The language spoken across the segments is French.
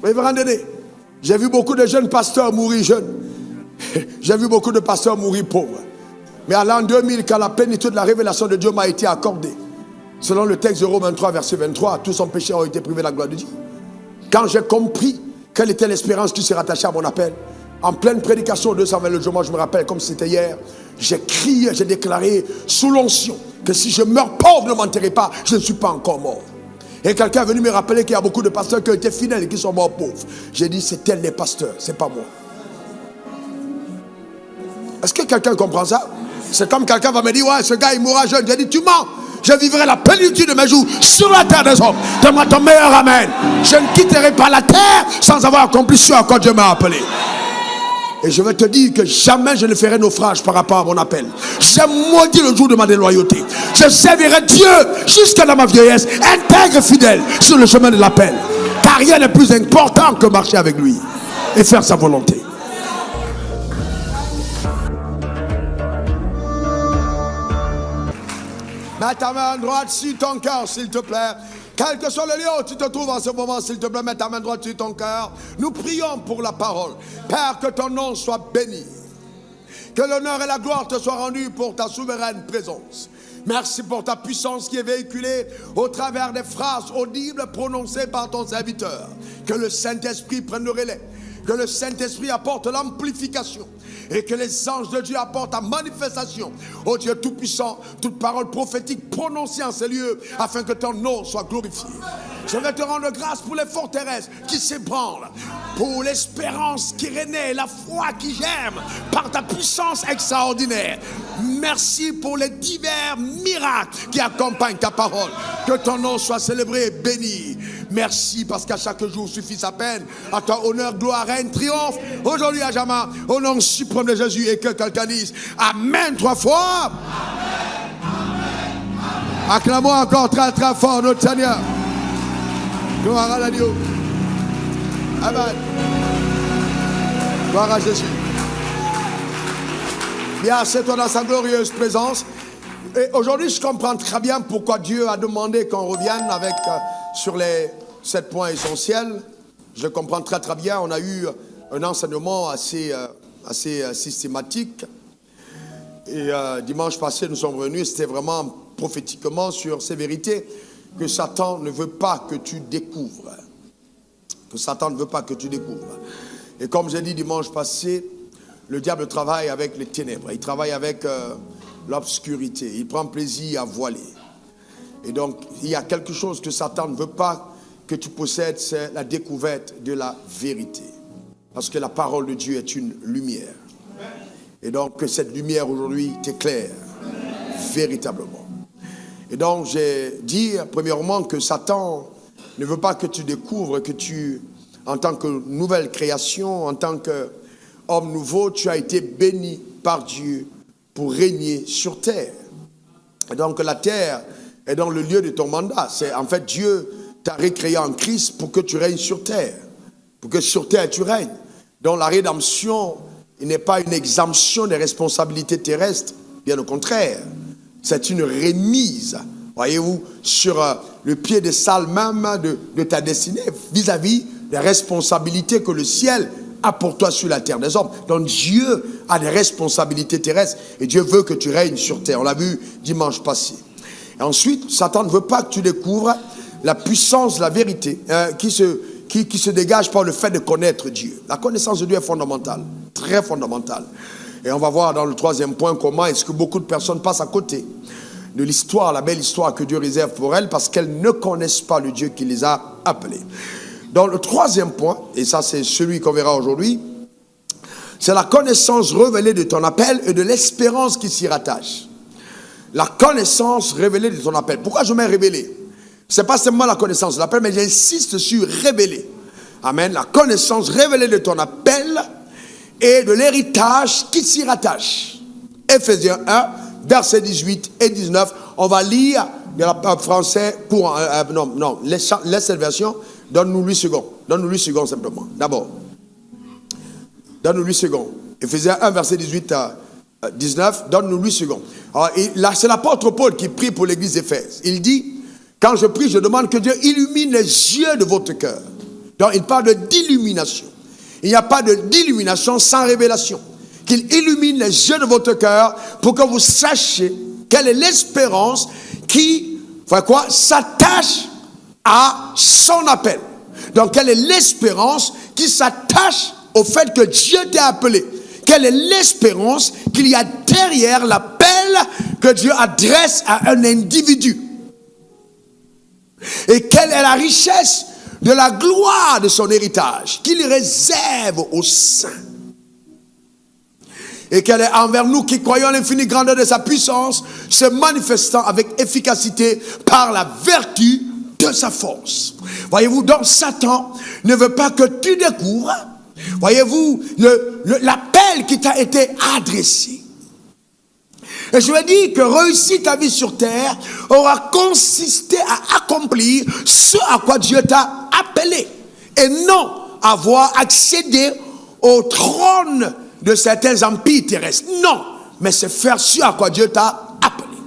Révérend Dédé, j'ai vu beaucoup de jeunes pasteurs mourir jeunes. J'ai vu beaucoup de pasteurs mourir pauvres. Mais à l'an 2000, quand la plénitude de la révélation de Dieu m'a été accordée, selon le texte de Romains 3, verset 23, tous sans péché ont été privés de la gloire de Dieu. Quand j'ai compris quelle était l'espérance qui s'est rattachée à mon appel, en pleine prédication 220 le jour, moi je me rappelle comme si c'était hier, j'ai crié, j'ai déclaré sous l'onction que si je meurs pauvre, ne m'enterrez pas, je ne suis pas encore mort. Et quelqu'un est venu me rappeler qu'il y a beaucoup de pasteurs qui ont été fidèles et qui sont morts pauvres. J'ai dit, c'est tel les pasteurs, c'est pas moi. Est-ce que quelqu'un comprend ça? C'est comme quelqu'un va me dire, ouais, ce gars il mourra jeune. J'ai dit, tu mens. Je vivrai la plénitude de mes jours sur la terre des hommes. Donne-moi ton meilleur amen. Je ne quitterai pas la terre sans avoir accompli ce à quoi Dieu m'a appelé. Et je vais te dire que jamais je ne ferai naufrage par rapport à mon appel. J'ai maudit le jour de ma déloyauté. Je servirai Dieu jusqu'à dans ma vieillesse, intègre, fidèle, sur le chemin de l'appel. Car rien n'est plus important que marcher avec lui et faire sa volonté. Mets ta main droite sur ton cœur, s'il te plaît. Quel que soit le lieu où tu te trouves en ce moment, s'il te plaît, mets ta main droite sur ton cœur. Nous prions pour la parole. Père, que ton nom soit béni. Que l'honneur et la gloire te soient rendus pour ta souveraine présence. Merci pour ta puissance qui est véhiculée au travers des phrases audibles prononcées par ton serviteur. Que le Saint-Esprit prenne le relais. Que le Saint-Esprit apporte l'amplification. Et que les anges de Dieu apportent la manifestation. Ô Dieu Tout-Puissant, toute parole prophétique prononcée en ces lieux, afin que ton nom soit glorifié. Je vais te rendre grâce pour les forteresses qui s'ébranlent, pour l'espérance qui renaît, la foi qui germe par ta puissance extraordinaire. Merci pour les divers miracles qui accompagnent ta parole. Que ton nom soit célébré et béni. Merci parce qu'à chaque jour suffit sa peine. À toi honneur, gloire, règne, triomphe. Aujourd'hui à jamais, au nom suprême de Jésus, et que quelqu'un dise Amen 3 fois. Acclamons encore très très fort notre Seigneur. Gloire à Dieu. Amen. Gloire à Jésus. Bien, assieds-toi dans sa glorieuse présence. Et aujourd'hui, je comprends très bien pourquoi Dieu a demandé qu'on revienne avec sur les 7 points essentiels. Je comprends très très bien. On a eu un enseignement assez systématique. Et dimanche passé, nous sommes revenus. C'était vraiment prophétiquement sur ces vérités que Satan ne veut pas que tu découvres. Que Satan ne veut pas que tu découvres. Et comme j'ai dit dimanche passé, le diable travaille avec les ténèbres. Il travaille avec l'obscurité. Il prend plaisir à voiler. Et donc, il y a quelque chose que Satan ne veut pas que tu possèdes, c'est la découverte de la vérité. Parce que la parole de Dieu est une lumière. Et donc, que cette lumière aujourd'hui t'éclaire véritablement. Et donc, j'ai dit, premièrement, que Satan ne veut pas que tu découvres que tu, en tant que nouvelle création, en tant qu'homme nouveau, tu as été béni par Dieu pour régner sur terre. Et donc, la terre est dans le lieu de ton mandat. C'est en fait Dieu t'a recréé en Christ pour que tu règnes sur terre. Pour que sur terre tu règnes. Donc, la rédemption, il n'est pas une exemption des responsabilités terrestres. Bien au contraire. C'est une remise, voyez-vous, sur le piédestal même de ta destinée vis-à-vis des responsabilités que le ciel a pour toi sur la terre des hommes. Donc Dieu a des responsabilités terrestres et Dieu veut que tu règnes sur terre. On l'a vu dimanche passé. Et ensuite, Satan ne veut pas que tu découvres la puissance, la vérité qui se dégage par le fait de connaître Dieu. La connaissance de Dieu est fondamentale, très fondamentale. Et on va voir dans le 3e point comment est-ce que beaucoup de personnes passent à côté de l'histoire, la belle histoire que Dieu réserve pour elles parce qu'elles ne connaissent pas le Dieu qui les a appelées. Dans le 3e point, et ça c'est celui qu'on verra aujourd'hui, c'est la connaissance révélée de ton appel et de l'espérance qui s'y rattache. La connaissance révélée de ton appel. Pourquoi je mets révélé? Ce n'est pas seulement la connaissance de l'appel, mais j'insiste sur révélé. Amen. La connaissance révélée de ton appel et de l'héritage qui s'y rattache. Éphésiens 1, versets 18 et 19. On va lire de la français courant. Laisse cette version. Donne-nous 8 secondes. Donne-nous 8 secondes simplement. D'abord. Donne-nous 8 secondes. Éphésiens 1, verset 18 à 19. Donne-nous 8 secondes. Alors, là, c'est l'apôtre Paul qui prie pour l'église d'Éphèse. Il dit, quand je prie, je demande que Dieu illumine les yeux de votre cœur. Donc il parle d'illumination. Il n'y a pas d'illumination sans révélation. Qu'il illumine les yeux de votre cœur pour que vous sachiez quelle est l'espérance qui, s'attache à son appel. Donc quelle est l'espérance qui s'attache au fait que Dieu t'a appelé? Quelle est l'espérance qu'il y a derrière l'appel que Dieu adresse à un individu? Et quelle est la richesse de la gloire de son héritage qu'il réserve aux saints? Et quelle est envers nous qui croyons l'infinie grandeur de sa puissance, se manifestant avec efficacité par la vertu de sa force. Voyez-vous, donc Satan ne veut pas que tu découvres, voyez-vous, l'appel qui t'a été adressé. Et je veux dire que réussir ta vie sur terre aura consisté à accomplir ce à quoi Dieu t'a appelé. Et non avoir accédé au trône de certains empires terrestres. Non, mais c'est faire ce à quoi Dieu t'a appelé.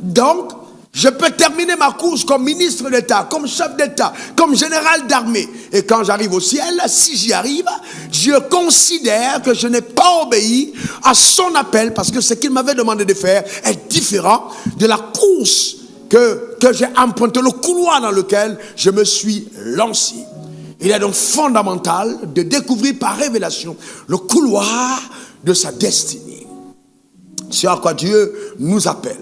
Donc, je peux terminer ma course comme ministre d'État, comme chef d'État, comme général d'armée. Et quand j'arrive au ciel, si j'y arrive, Dieu considère que je n'ai pas obéi à son appel parce que ce qu'il m'avait demandé de faire est différent de la course que j'ai empruntée, le couloir dans lequel je me suis lancé. Il est donc fondamental de découvrir par révélation le couloir de sa destinée. C'est à quoi Dieu nous appelle.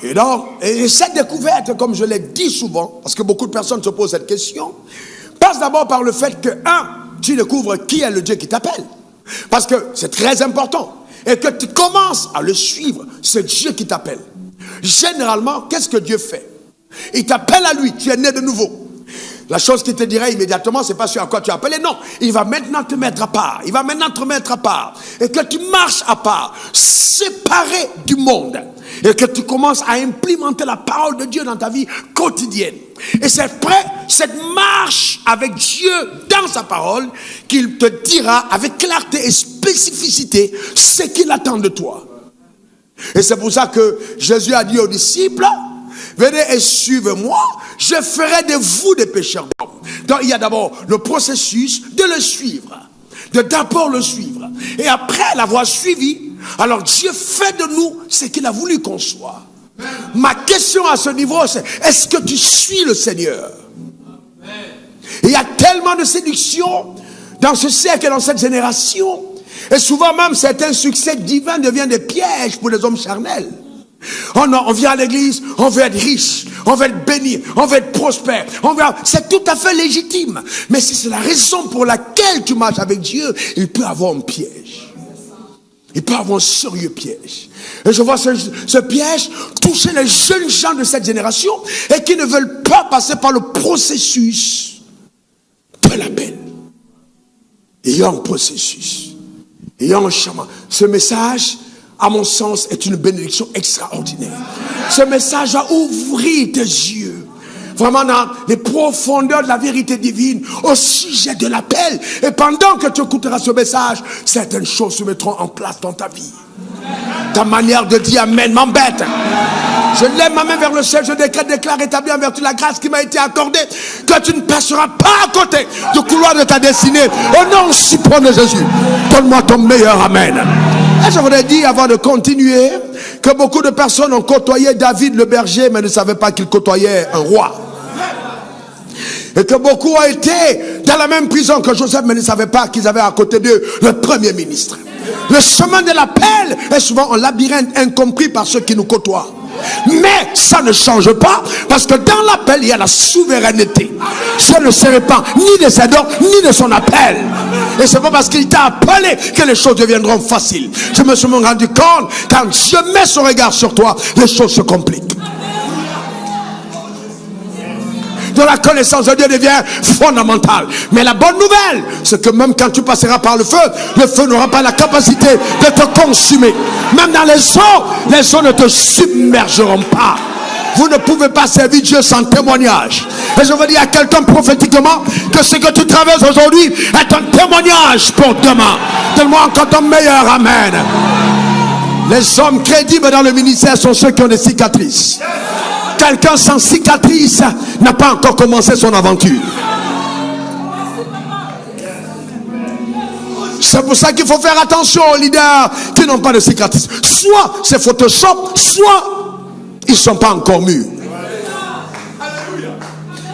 Et donc, cette découverte, comme je l'ai dit souvent, parce que beaucoup de personnes se posent cette question, passe d'abord par le fait que, tu découvres qui est le Dieu qui t'appelle. Parce que c'est très important. Et que tu commences à le suivre, c'est Dieu qui t'appelle. Généralement, qu'est-ce que Dieu fait? Il t'appelle à lui, tu es né de nouveau. La chose qu'il te dirait immédiatement, c'est pas ce à quoi tu es appelé. Non, il va maintenant te mettre à part. Il va maintenant te mettre à part. Et que tu marches à part, séparé du monde. Et que tu commences à implémenter la parole de Dieu dans ta vie quotidienne. Et c'est après cette marche avec Dieu dans sa parole qu'il te dira avec clarté et spécificité ce qu'il attend de toi. Et c'est pour ça que Jésus a dit aux disciples: venez et suivez-moi, je ferai de vous des pécheurs d'hommes. Donc il y a d'abord le processus de le suivre, de d'abord le suivre. Et après l'avoir suivi, alors Dieu fait de nous ce qu'il a voulu qu'on soit. Ma question à ce niveau, c'est: est-ce que tu suis le Seigneur? Il y a tellement de séduction dans ce siècle et dans cette génération. Et souvent même certains succès divins deviennent des pièges pour les hommes charnels. Oh non, on vient à l'église, on veut être riche, on veut être béni, on veut être prospère, c'est tout à fait légitime. Mais si c'est la raison pour laquelle tu marches avec Dieu, il peut avoir un piège. Il peut avoir un sérieux piège. Et je vois ce piège toucher les jeunes gens de cette génération et qui ne veulent pas passer par le processus de l'appel. Il y a un processus. Il y a un chemin. Ce message, à mon sens, est une bénédiction extraordinaire. Ce message va ouvrir tes yeux vraiment dans les profondeurs de la vérité divine au sujet de l'appel. Et pendant que tu écouteras ce message, certaines choses se mettront en place dans ta vie. Ta manière de dire amen m'embête. Je lève ma main vers le ciel, je déclare établi en vertu de la grâce qui m'a été accordée, que tu ne passeras pas à côté du couloir de ta destinée. Au nom suprême de Jésus, donne-moi ton meilleur amen. Et je voudrais dire, avant de continuer, que beaucoup de personnes ont côtoyé David le berger, mais ne savaient pas qu'il côtoyait un roi. Et que beaucoup ont été dans la même prison que Joseph, mais ne savaient pas qu'ils avaient à côté d'eux le premier ministre. Le chemin de l'appel est souvent un labyrinthe incompris par ceux qui nous côtoient. Mais ça ne change pas, parce que dans l'appel il y a la souveraineté. Je ne serai pas ni de ses dons ni de son appel. Et c'est pas parce qu'il t'a appelé que les choses deviendront faciles. Je me suis rendu compte, quand Dieu met son regard sur toi, les choses se compliquent. De la connaissance de Dieu devient fondamentale. Mais la bonne nouvelle, c'est que même quand tu passeras par le feu n'aura pas la capacité de te consumer. Même dans les eaux ne te submergeront pas. Vous ne pouvez pas servir Dieu sans témoignage. Et je veux dire à quelqu'un prophétiquement que ce que tu traverses aujourd'hui est un témoignage pour demain. Donne-moi encore ton meilleur amen. Les hommes crédibles dans le ministère sont ceux qui ont des cicatrices. quelqu'un sans cicatrice n'a pas encore commencé son aventure. C'est pour ça qu'il faut faire attention aux leaders qui n'ont pas de cicatrice. Soit c'est Photoshop, soit ils ne sont pas encore mûrs.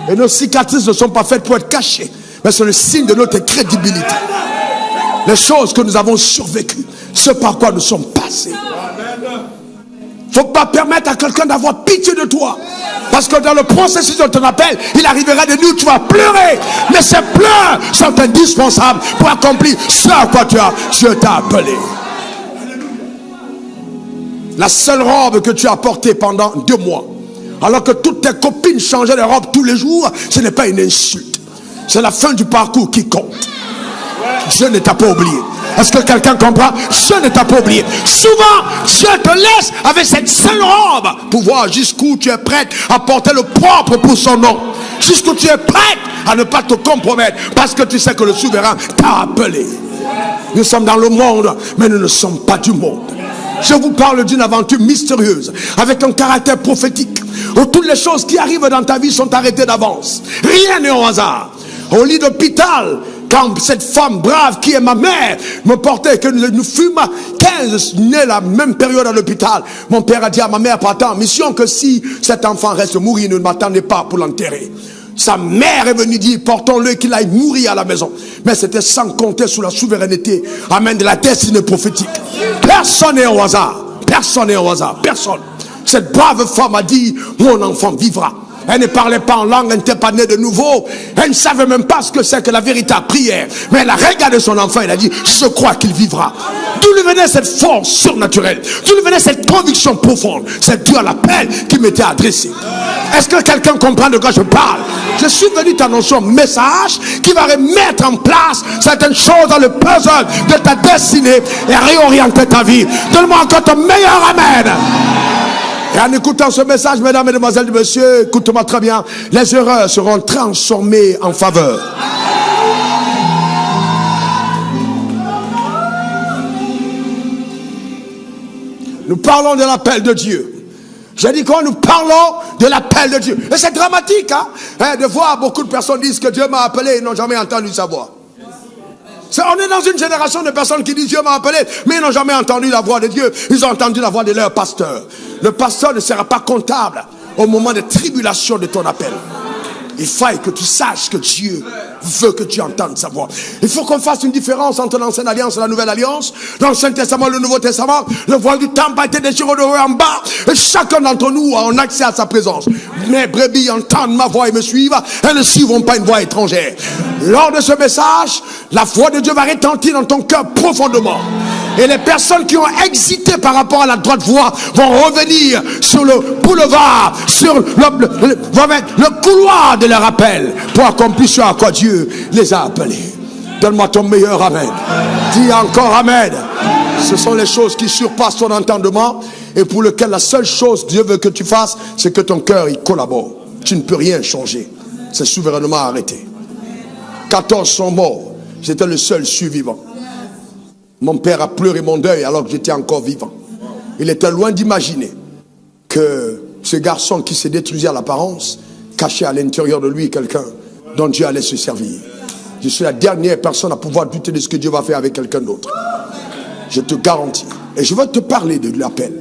Et nos cicatrices ne sont pas faites pour être cachées, mais c'est le signe de notre crédibilité. Les choses que nous avons survécues, ce par quoi nous sommes passés. Il ne faut pas permettre à quelqu'un d'avoir pitié de toi. Parce que dans le processus de ton appel, il arrivera des nuits où tu vas pleurer. Mais ces pleurs sont indispensables pour accomplir ce à quoi Dieu t'a appelé. La seule robe que tu as portée pendant 2 mois, alors que toutes tes copines changeaient de robe tous les jours, ce n'est pas une insulte. C'est la fin du parcours qui compte. Dieu ne t'a pas oublié. Est-ce que quelqu'un comprend? Dieu ne t'a pas oublié. Souvent, Dieu te laisse avec cette seule robe pour voir jusqu'où tu es prête à porter le propre pour son nom. Jusqu'où tu es prête à ne pas te compromettre parce que tu sais que le souverain t'a appelé. Nous sommes dans le monde, mais nous ne sommes pas du monde. Je vous parle d'une aventure mystérieuse avec un caractère prophétique où toutes les choses qui arrivent dans ta vie sont arrêtées d'avance. Rien n'est au hasard. Au lit d'hôpital, quand cette femme brave qui est ma mère me portait, que nous fûmes 15 nés la même période à l'hôpital, mon père a dit à ma mère, partant, mission que si cet enfant reste mourir, ne m'attendez pas pour l'enterrer. Sa mère est venue dire, portons-le qu'il aille mourir à la maison. Mais c'était sans compter sur la souveraineté, amen, de la destinée prophétique. Personne n'est au hasard. Personne n'est au hasard. Personne. Cette brave femme a dit, mon enfant vivra. Elle ne parlait pas en langue, elle n'était pas née de nouveau. Elle ne savait même pas ce que c'est que la véritable prière. Mais elle a regardé son enfant, elle a dit, je crois qu'il vivra. D'où lui venait cette force surnaturelle? D'où lui venait cette conviction profonde? C'est Dieu à l'appel qui m'était adressé. Est-ce que quelqu'un comprend de quoi je parle? Je suis venu t'annoncer un message qui va remettre en place certaines choses dans le puzzle de ta destinée et réorienter ta vie. Donne-moi encore ton meilleur amen. Et en écoutant ce message, mesdames, mesdemoiselles et messieurs, écoute-moi très bien, les erreurs seront transformées en faveur. Nous parlons de l'appel de Dieu. J'ai dit quoi? Nous parlons de l'appel de Dieu. Et c'est dramatique, hein, de voir beaucoup de personnes disent que Dieu m'a appelé et ils n'ont jamais entendu sa voix. On est dans une génération de personnes qui disent Dieu m'a appelé, mais ils n'ont jamais entendu la voix de Dieu. Ils ont entendu la voix de leur pasteur. Le pasteur ne sera pas comptable au moment de tribulation de ton appel. Il faut que tu saches que Dieu veut que tu entendes sa voix. Il faut qu'on fasse une différence entre l'ancienne alliance et la nouvelle alliance. Dans l'Ancien Testament et le Nouveau Testament, le voile du temple a été déchiré de haut en bas. Et chacun d'entre nous a un accès à sa présence. Mes brebis entendent ma voix et me suivent. Elles ne suivront pas une voix étrangère. Lors de ce message, la voix de Dieu va retentir dans ton cœur profondément. Et les personnes qui ont hésité par rapport à la droite voie vont revenir sur le boulevard, sur le couloir de leur appel pour accomplir ce à quoi Dieu les a appelés. Donne-moi ton meilleur amen. Dis encore amen. Ce sont les choses qui surpassent ton entendement et pour lesquelles la seule chose que Dieu veut que tu fasses, c'est que ton cœur y collabore. Tu ne peux rien changer. C'est souverainement arrêté. 14 sont morts. J'étais le seul survivant. Mon père a pleuré mon deuil alors que j'étais encore vivant. Il était loin d'imaginer que ce garçon qui se détruisait à l'apparence cachait à l'intérieur de lui quelqu'un dont Dieu allait se servir. Je suis la dernière personne à pouvoir douter de ce que Dieu va faire avec quelqu'un d'autre. Je te garantis. Et je veux te parler de l'appel.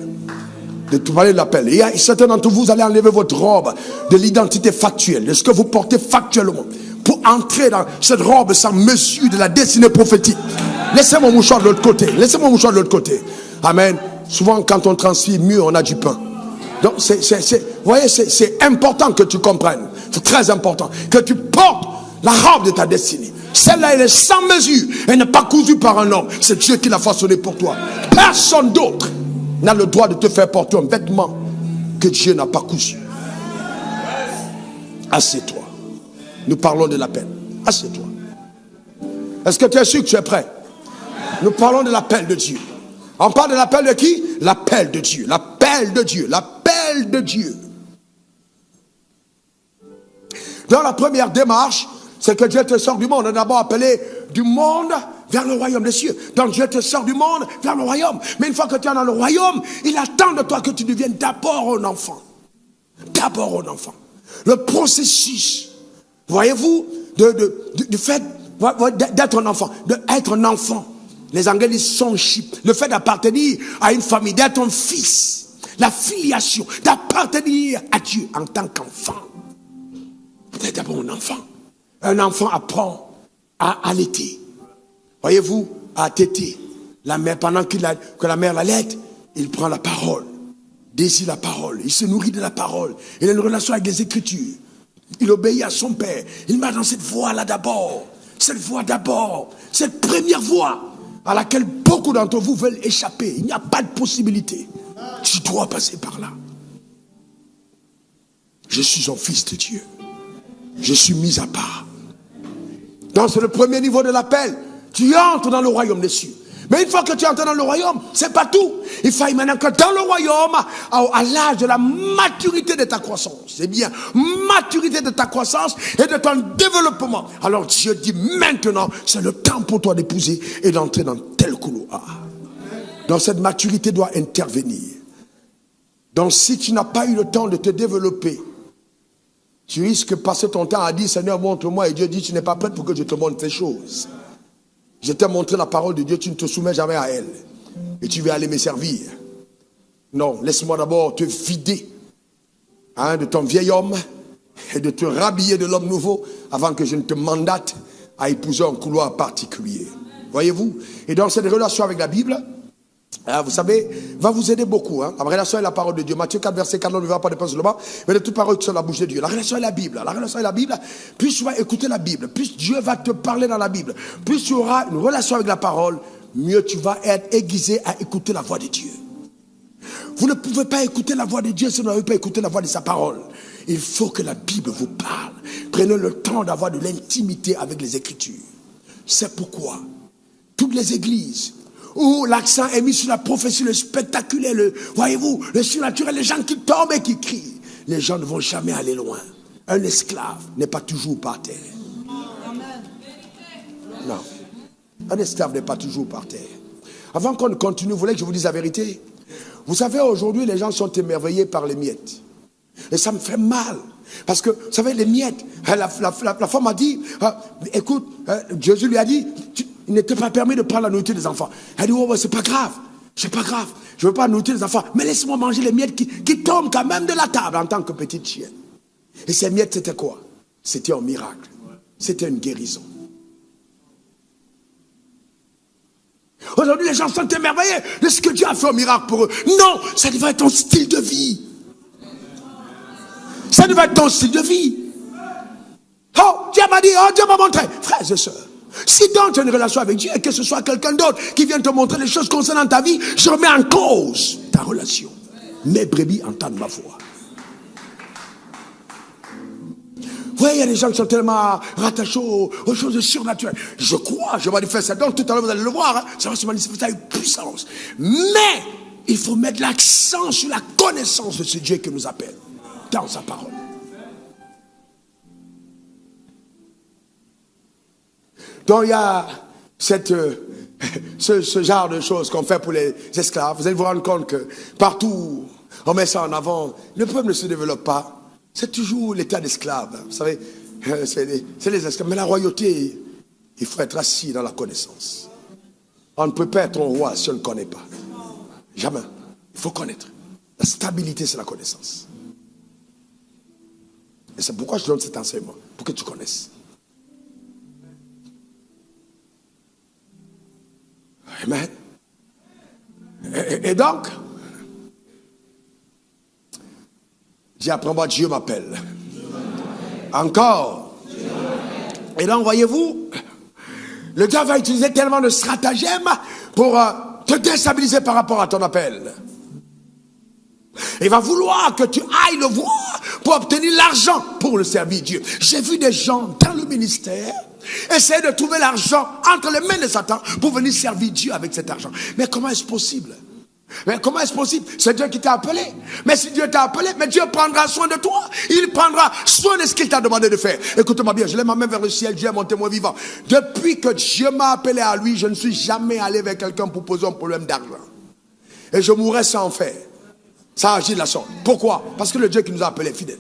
De te parler de l'appel. Et certains d'entre vous, allez enlever votre robe de l'identité factuelle, de ce que vous portez factuellement, pour entrer dans cette robe sans mesure de la destinée prophétique. Laissez mon mouchoir de l'autre côté. Laissez mon mouchoir de l'autre côté. Amen. Souvent, quand on transfère mieux, on a du pain. Donc, vous voyez, c'est important que tu comprennes. C'est très important. Que tu portes la robe de ta destinée. Celle-là, elle est sans mesure. Elle n'est pas cousue par un homme. C'est Dieu qui l'a façonnée pour toi. Personne d'autre n'a le droit de te faire porter un vêtement que Dieu n'a pas cousu. Assieds-toi. Nous parlons de l'appel. Assieds-toi. Est-ce que tu es sûr que tu es prêt? Nous parlons de l'appel de Dieu. On parle de l'appel de qui? L'appel de Dieu. L'appel de Dieu. L'appel de Dieu. Dans la première démarche, c'est que Dieu te sort du monde. On a d'abord appelé du monde vers le royaume des cieux. Donc Dieu te sort du monde vers le royaume. Mais une fois que tu es dans le royaume, il attend de toi que tu deviennes d'abord un enfant. D'abord un enfant. Le processus, voyez-vous, du fait d'être un enfant, d'être un enfant. Les Anglais disent sonship. Le fait d'appartenir à une famille, d'être un fils. La filiation, d'appartenir à Dieu en tant qu'enfant. C'est d'abord un enfant. Un enfant apprend à allaiter. Voyez-vous, à téter. La mère, pendant que la mère l'allaite, il prend la parole. Désire la parole. Il se nourrit de la parole. Il a une relation avec les Écritures. Il obéit à son père. Il marche dans cette voie-là d'abord. Cette voie d'abord. Cette première voie à laquelle beaucoup d'entre vous veulent échapper. Il n'y a pas de possibilité. Tu dois passer par là. Je suis un fils de Dieu. Je suis mis à part. Donc c'est le premier niveau de l'appel. Tu entres dans le royaume des cieux. Mais une fois que tu entres dans le royaume, c'est pas tout. Il faut maintenant que dans le royaume, à l'âge de la maturité de ta croissance, c'est bien, maturité de ta croissance et de ton développement. Alors Dieu dit maintenant, c'est le temps pour toi d'épouser et d'entrer dans tel couloir. Donc cette maturité doit intervenir. Donc si tu n'as pas eu le temps de te développer, tu risques de passer ton temps à dire, Seigneur, montre-moi. Et Dieu dit, tu n'es pas prêt pour que je te montre ces choses. Je t'ai montré la parole de Dieu, tu ne te soumets jamais à elle. Et tu vas aller me servir. Non, laisse-moi d'abord te vider de ton vieil homme et de te rhabiller de l'homme nouveau avant que je ne te mandate à épouser un couloir particulier. Voyez-vous? Et dans cette relation avec la Bible, vous savez, va vous aider beaucoup. La relation est la parole de Dieu. Matthieu 4, verset 4, on ne verra pas de pensée seulement, mais de toute parole qui sont la bouche de Dieu. La relation est la Bible. La relation est la Bible. Plus tu vas écouter la Bible, plus Dieu va te parler dans la Bible, plus tu auras une relation avec la parole, mieux tu vas être aiguisé à écouter la voix de Dieu. Vous ne pouvez pas écouter la voix de Dieu si vous n'avez pas écouté la voix de sa parole. Il faut que la Bible vous parle. Prenez le temps d'avoir de l'intimité avec les Écritures. C'est pourquoi toutes les églises où l'accent est mis sur la prophétie, le spectaculaire, voyez-vous, le surnaturel, les gens qui tombent et qui crient, les gens ne vont jamais aller loin. Un esclave n'est pas toujours par terre. Non. Un esclave n'est pas toujours par terre. Avant qu'on continue, vous voulez que je vous dise la vérité? Vous savez, aujourd'hui, les gens sont émerveillés par les miettes. Et ça me fait mal. Parce que, vous savez, les miettes, la femme a dit, écoute, Jésus lui a dit, il n'était pas permis de prendre la nourriture des enfants. Elle dit, oh, c'est pas grave, c'est pas grave, je ne veux pas nourrir les enfants, mais laisse-moi manger les miettes qui tombent quand même de la table en tant que petite chienne. Et ces miettes, c'était quoi? C'était un miracle, c'était une guérison. Aujourd'hui, les gens sont émerveillés de ce que Dieu a fait un miracle pour eux. Non, ça devrait être ton style de vie. Ça devrait être ton style de vie. Oh, Dieu m'a dit, oh, Dieu m'a montré. Frères et sœurs, si donc tu as une relation avec Dieu et que ce soit quelqu'un d'autre qui vienne te montrer les choses concernant ta vie, je remets en cause ta relation. Mes brebis entendent ma voix. Vous voyez, il y a des gens qui sont tellement rattachés aux choses surnaturelles. Je crois, je manifeste ça. Donc tout à l'heure, vous allez le voir, ça va se manifester avec puissance. Mais il faut mettre l'accent sur la connaissance de ce Dieu qui nous appelle dans sa parole. Donc il y a ce genre de choses qu'on fait pour les esclaves. Vous allez vous rendre compte que partout on met ça en avant. Le peuple ne se développe pas. C'est toujours l'état d'esclave. Vous savez, c'est les esclaves. Mais la royauté, il faut être assis dans la connaissance. On ne peut pas être un roi si on ne connaît pas. Jamais. Il faut connaître. La stabilité, c'est la connaissance. Et c'est pourquoi je donne cet enseignement. Pour que tu connaisses. Amen. Et donc, j'ai appris moi, Dieu m'appelle. Encore. Et donc, voyez-vous, le diable va utiliser tellement de stratagèmes pour te déstabiliser par rapport à ton appel. Il va vouloir que tu ailles le voir pour obtenir l'argent pour le servir Dieu. J'ai vu des gens dans le ministère essayer de trouver l'argent entre les mains de Satan pour venir servir Dieu avec cet argent. Mais comment est-ce possible? Mais comment est-ce possible? C'est Dieu qui t'a appelé. Mais si Dieu t'a appelé, mais Dieu prendra soin de toi. Il prendra soin de ce qu'il t'a demandé de faire. Écoute-moi bien, je lève ma main vers le ciel, Dieu est mon témoin vivant. Depuis que Dieu m'a appelé à lui, je ne suis jamais allé vers quelqu'un pour poser un problème d'argent. Et je mourrais sans faire. Ça agit de la sorte. Pourquoi? Parce que le Dieu qui nous a appelés est fidèle.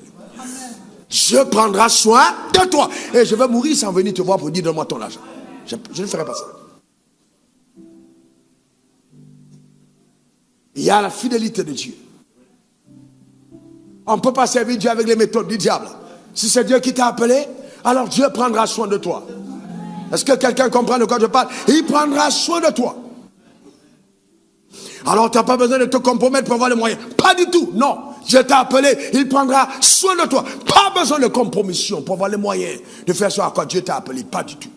Je prendrai soin de toi. Et je vais mourir sans venir te voir pour dire donne-moi ton argent. Je ne ferai pas ça. Il y a la fidélité de Dieu. On ne peut pas servir Dieu avec les méthodes du diable. Si c'est Dieu qui t'a appelé, alors Dieu prendra soin de toi. Est-ce que quelqu'un comprend de quoi je parle? Il prendra soin de toi. Alors tu n'as pas besoin de te compromettre pour avoir les moyens. Pas du tout, non. Dieu t'a appelé, il prendra soin de toi. Pas besoin de compromission pour avoir les moyens de faire ce à quoi Dieu t'a appelé. Pas du tout.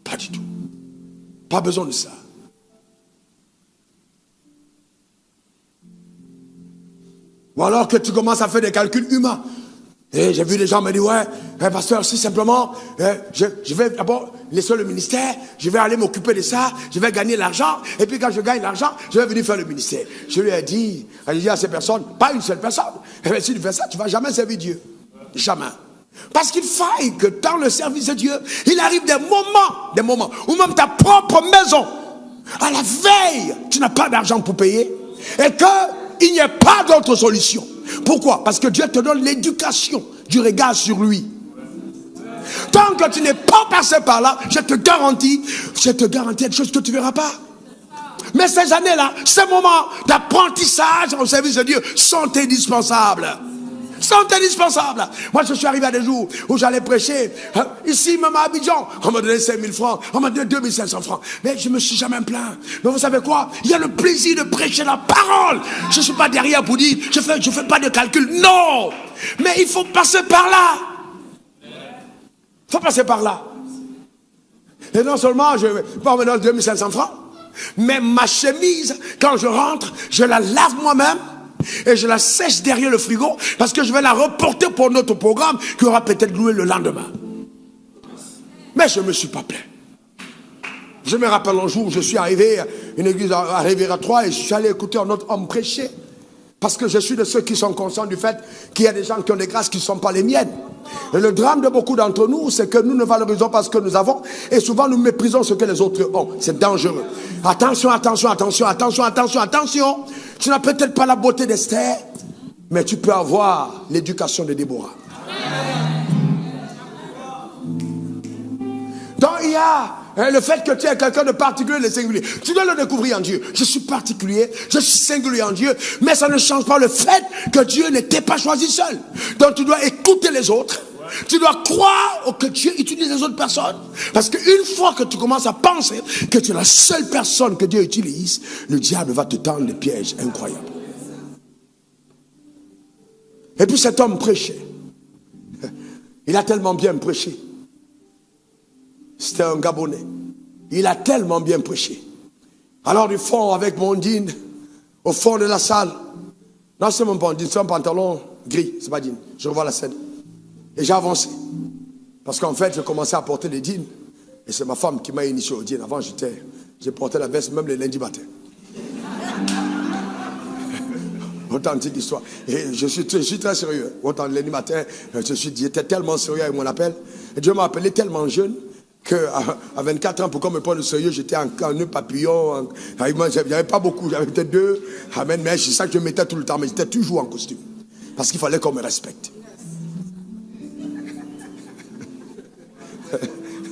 Pas du tout. Pas besoin de ça. Ou alors que tu commences à faire des calculs humains. Et j'ai vu des gens me dire, ouais, pasteur, si simplement, je vais d'abord laisser le ministère, je vais aller m'occuper de ça, je vais gagner l'argent, et puis quand je gagne l'argent, je vais venir faire le ministère. Je lui ai dit à ces personnes, pas une seule personne, si tu fais ça, tu ne vas jamais servir Dieu. Jamais. Parce qu'il faille que dans le service de Dieu, il arrive des moments, où même ta propre maison, à la veille, tu n'as pas d'argent pour payer, et qu'il n'y ait pas d'autre solution. Pourquoi? Parce que Dieu te donne l'éducation du regard sur lui. Tant que tu n'es pas passé par là, je te garantis quelque chose que tu ne verras pas. Mais ces années-là, ces moments d'apprentissage au service de Dieu sont indispensables. Moi, je suis arrivé à des jours où j'allais prêcher. Ici, même à Abidjan, on m'a donné 5 000 francs, on m'a donné 2 500 francs. Mais je ne me suis jamais plaint. Mais vous savez quoi? Il y a le plaisir de prêcher la parole. Je ne suis pas derrière pour dire, je fais pas de calcul. Non! Mais il faut passer par là. Il faut passer par là. Et non seulement, je vais pas me donner 2 500 francs, mais ma chemise, quand je rentre, je la lave moi-même. Et je la sèche derrière le frigo parce que je vais la reporter pour notre programme qui aura peut-être loué le lendemain. Mais je ne me suis pas plaint. Je me rappelle un jour où je suis arrivé à une église à Riviera 3 et je suis allé écouter un autre homme prêcher. Parce que je suis de ceux qui sont conscients du fait qu'il y a des gens qui ont des grâces qui ne sont pas les miennes. Et le drame de beaucoup d'entre nous, c'est que nous ne valorisons pas ce que nous avons et souvent nous méprisons ce que les autres ont. C'est dangereux. Attention. Tu n'as peut-être pas la beauté d'Esther, mais tu peux avoir l'éducation de Déborah. Donc il y a le fait que tu es quelqu'un de particulier, de singulier. Tu dois le découvrir en Dieu. Je suis particulier, je suis singulier en Dieu, mais ça ne change pas le fait que Dieu ne t'ait pas choisi seul. Donc tu dois écouter les autres. Tu dois croire que Dieu utilise les autres personnes. Parce qu'une fois que tu commences à penser que tu es la seule personne que Dieu utilise, le diable va te tendre des pièges incroyables. Et puis cet homme prêchait. Il a tellement bien prêché. C'était un Gabonais. Il a tellement bien prêché. Alors du fond, avec mon jean, au fond de la salle, non, c'est mon jean, c'est un pantalon gris, c'est pas jean. Je revois la scène. Et j'ai avancé. Parce qu'en fait, je commençais à porter des jeans. Et c'est ma femme qui m'a initié au jean. Avant, j'ai porté la veste même les lundis matin. Authentique histoire. Et je suis très sérieux. Autant le lundi matin, j'étais tellement sérieux avec mon appel. Et Dieu m'a appelé tellement jeune qu'à 24 ans, pour qu'on me prenne au sérieux, j'étais en nœud papillon. Il n'y avait pas beaucoup, j'avais peut-être 2. Amen. Mais c'est ça que je mettais tout le temps. Mais j'étais toujours en costume. Parce qu'il fallait qu'on me respecte.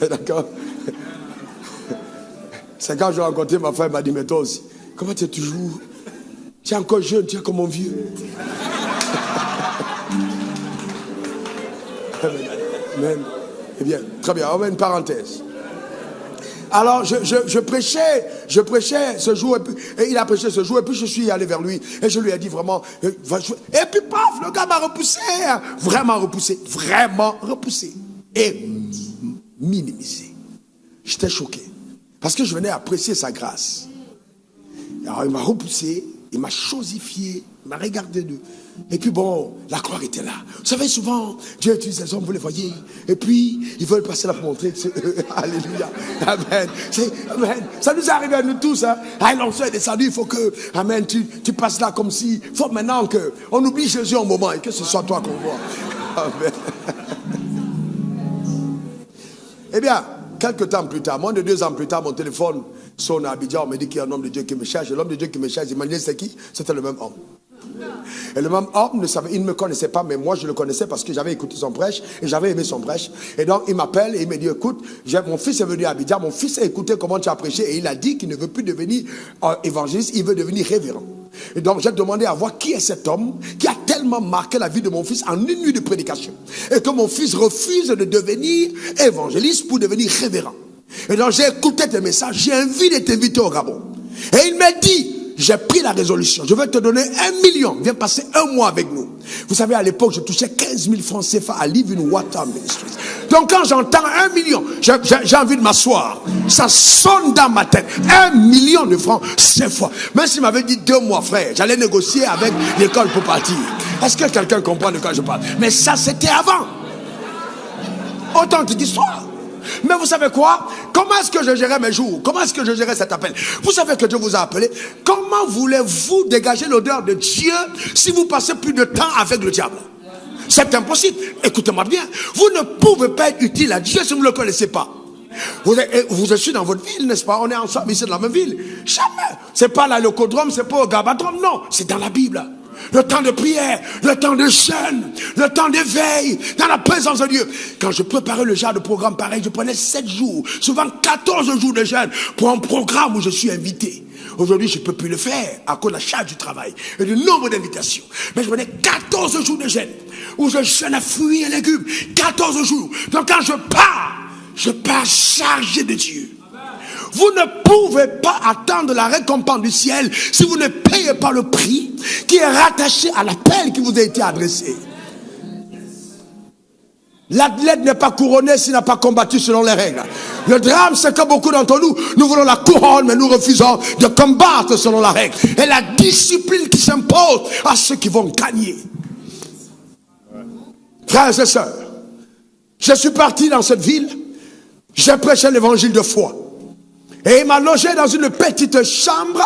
D'accord? C'est quand j'ai rencontré ma femme, elle m'a dit, mais toi aussi, comment tu es toujours... Tu es encore jeune, tu es comme mon vieux. Amen. Eh bien, très bien, on met une parenthèse. Alors, je prêchais ce jour, et il a prêché ce jour, et puis je suis allé vers lui, et je lui ai dit vraiment, et puis paf, le gars m'a repoussé, vraiment repoussé, et minimisé. J'étais choqué, parce que je venais apprécier sa grâce. Alors, il m'a repoussé, il m'a chosifié, il m'a regardé d'eux. Et puis bon, la gloire était là. Vous savez, souvent, Dieu utilise les hommes, vous les voyez. Et puis, ils veulent passer là pour montrer. Alléluia. Amen. Amen. Ça nous est arrivé à nous tous. Hein. L'onction est descendu, il faut que, amen, tu passes là comme si, il faut maintenant qu'on oublie Jésus un moment et que ce soit toi qu'on voit. Amen. Eh bien, quelques temps plus tard, moins de 2 ans plus tard, mon téléphone sonne à Abidjan, on me dit qu'il y a un homme de Dieu qui me cherche. Et l'homme de Dieu qui me cherche, imaginez c'est qui? C'était le même homme. Et le même homme il ne me connaissait pas, mais moi je le connaissais parce que j'avais écouté son prêche et j'avais aimé son prêche. Et donc il m'appelle et il me dit, écoute, mon fils est venu à Abidjan, mon fils a écouté comment tu as prêché et il a dit qu'il ne veut plus devenir évangéliste, il veut devenir révérend. Et donc j'ai demandé à voir qui est cet homme qui a tellement marqué la vie de mon fils en une nuit de prédication. Et que mon fils refuse de devenir évangéliste pour devenir révérend. Et donc j'ai écouté tes messages, j'ai envie de t'inviter au Gabon. Et il m'a dit, j'ai pris la résolution, je vais te donner 1 million, viens passer 1 mois avec nous. Vous savez, à l'époque, je touchais 15 000 francs CFA à Live in Water Ministries. Donc quand j'entends 1 million, j'ai envie de m'asseoir. Ça sonne dans ma tête. 1 million de francs CFA. Même s'il m'avait dit 2 mois, frère, j'allais négocier avec l'école pour partir. Est-ce que quelqu'un comprend de quoi je parle? Mais ça, c'était avant. Authentique histoire. Mais vous savez quoi? Comment est-ce que je gérais mes jours? Comment est-ce que je gérais cet appel? Vous savez que Dieu vous a appelé. Comment voulez-vous dégager l'odeur de Dieu si vous passez plus de temps avec le diable? C'est impossible. Écoutez-moi bien. Vous ne pouvez pas être utile à Dieu si vous ne le connaissez pas. Vous êtes dans votre ville, n'est-ce pas? On est ensemble ici dans la même ville. Jamais. C'est pas là le Codrome, c'est pas au Gabadrome, non. C'est dans la Bible. Le temps de prière, le temps de jeûne, le temps d'éveil, dans la présence de Dieu. Quand je préparais le genre de programme pareil, je prenais 7 jours, souvent 14 jours de jeûne pour un programme où je suis invité. Aujourd'hui, je ne peux plus le faire à cause de la charge du travail et du nombre d'invitations. Mais je prenais 14 jours de jeûne où je jeûne à fruits et légumes. 14 jours. Donc quand je pars chargé de Dieu. Vous ne pouvez pas attendre la récompense du ciel si vous ne payez pas le prix qui est rattaché à l'appel qui vous a été adressé. L'athlète n'est pas couronné s'il n'a pas combattu selon les règles. Le drame, c'est que beaucoup d'entre nous, nous voulons la couronne, mais nous refusons de combattre selon la règle. Et la discipline qui s'impose à ceux qui vont gagner. Frères et sœurs, je suis parti dans cette ville, j'ai prêché l'évangile de foi. Et il m'a logé dans une petite chambre.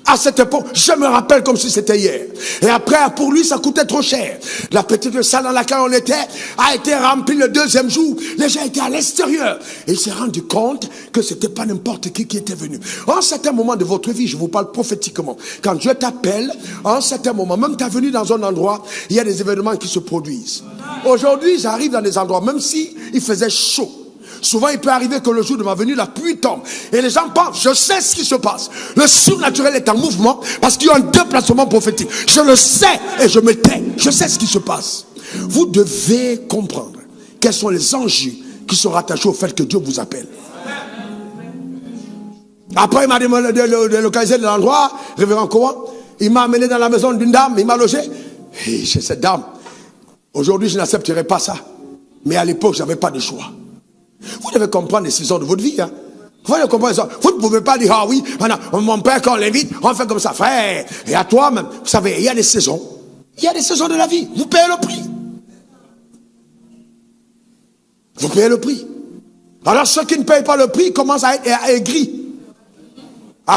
À cette époque, je me rappelle comme si c'était hier. Et après, pour lui, ça coûtait trop cher. La petite salle dans laquelle on était a été remplie le 2e jour. Les gens étaient à l'extérieur. Et il s'est rendu compte que c'était pas n'importe qui était venu. À un certain moment de votre vie, je vous parle prophétiquement. Quand Dieu t'appelle, à un certain moment, même tu es venu dans un endroit, il y a des événements qui se produisent. Aujourd'hui, j'arrive dans des endroits, même si il faisait chaud. Souvent, il peut arriver que le jour de ma venue, la pluie tombe. Et les gens pensent, je sais ce qui se passe. Le surnaturel est en mouvement parce qu'il y a un déplacement prophétique. Je le sais et je me tais. Je sais ce qui se passe. Vous devez comprendre quels sont les enjeux qui sont rattachés au fait que Dieu vous appelle. Après, il m'a demandé de localiser l'endroit, révérend Koa. Il m'a amené dans la maison d'une dame, il m'a logé. Et chez cette dame, aujourd'hui, je n'accepterai pas ça. Mais à l'époque, je n'avais pas de choix. Vous devez comprendre les saisons de votre vie. Hein. Vous devez comprendre ça. Vous ne pouvez pas dire, ah oui, mon père, quand on l'invite, on fait comme ça. Frère, et à toi-même, vous savez, il y a des saisons. Il y a des saisons de la vie. Vous payez le prix. Vous payez le prix. Alors ceux qui ne payent pas le prix commencent à être aigris.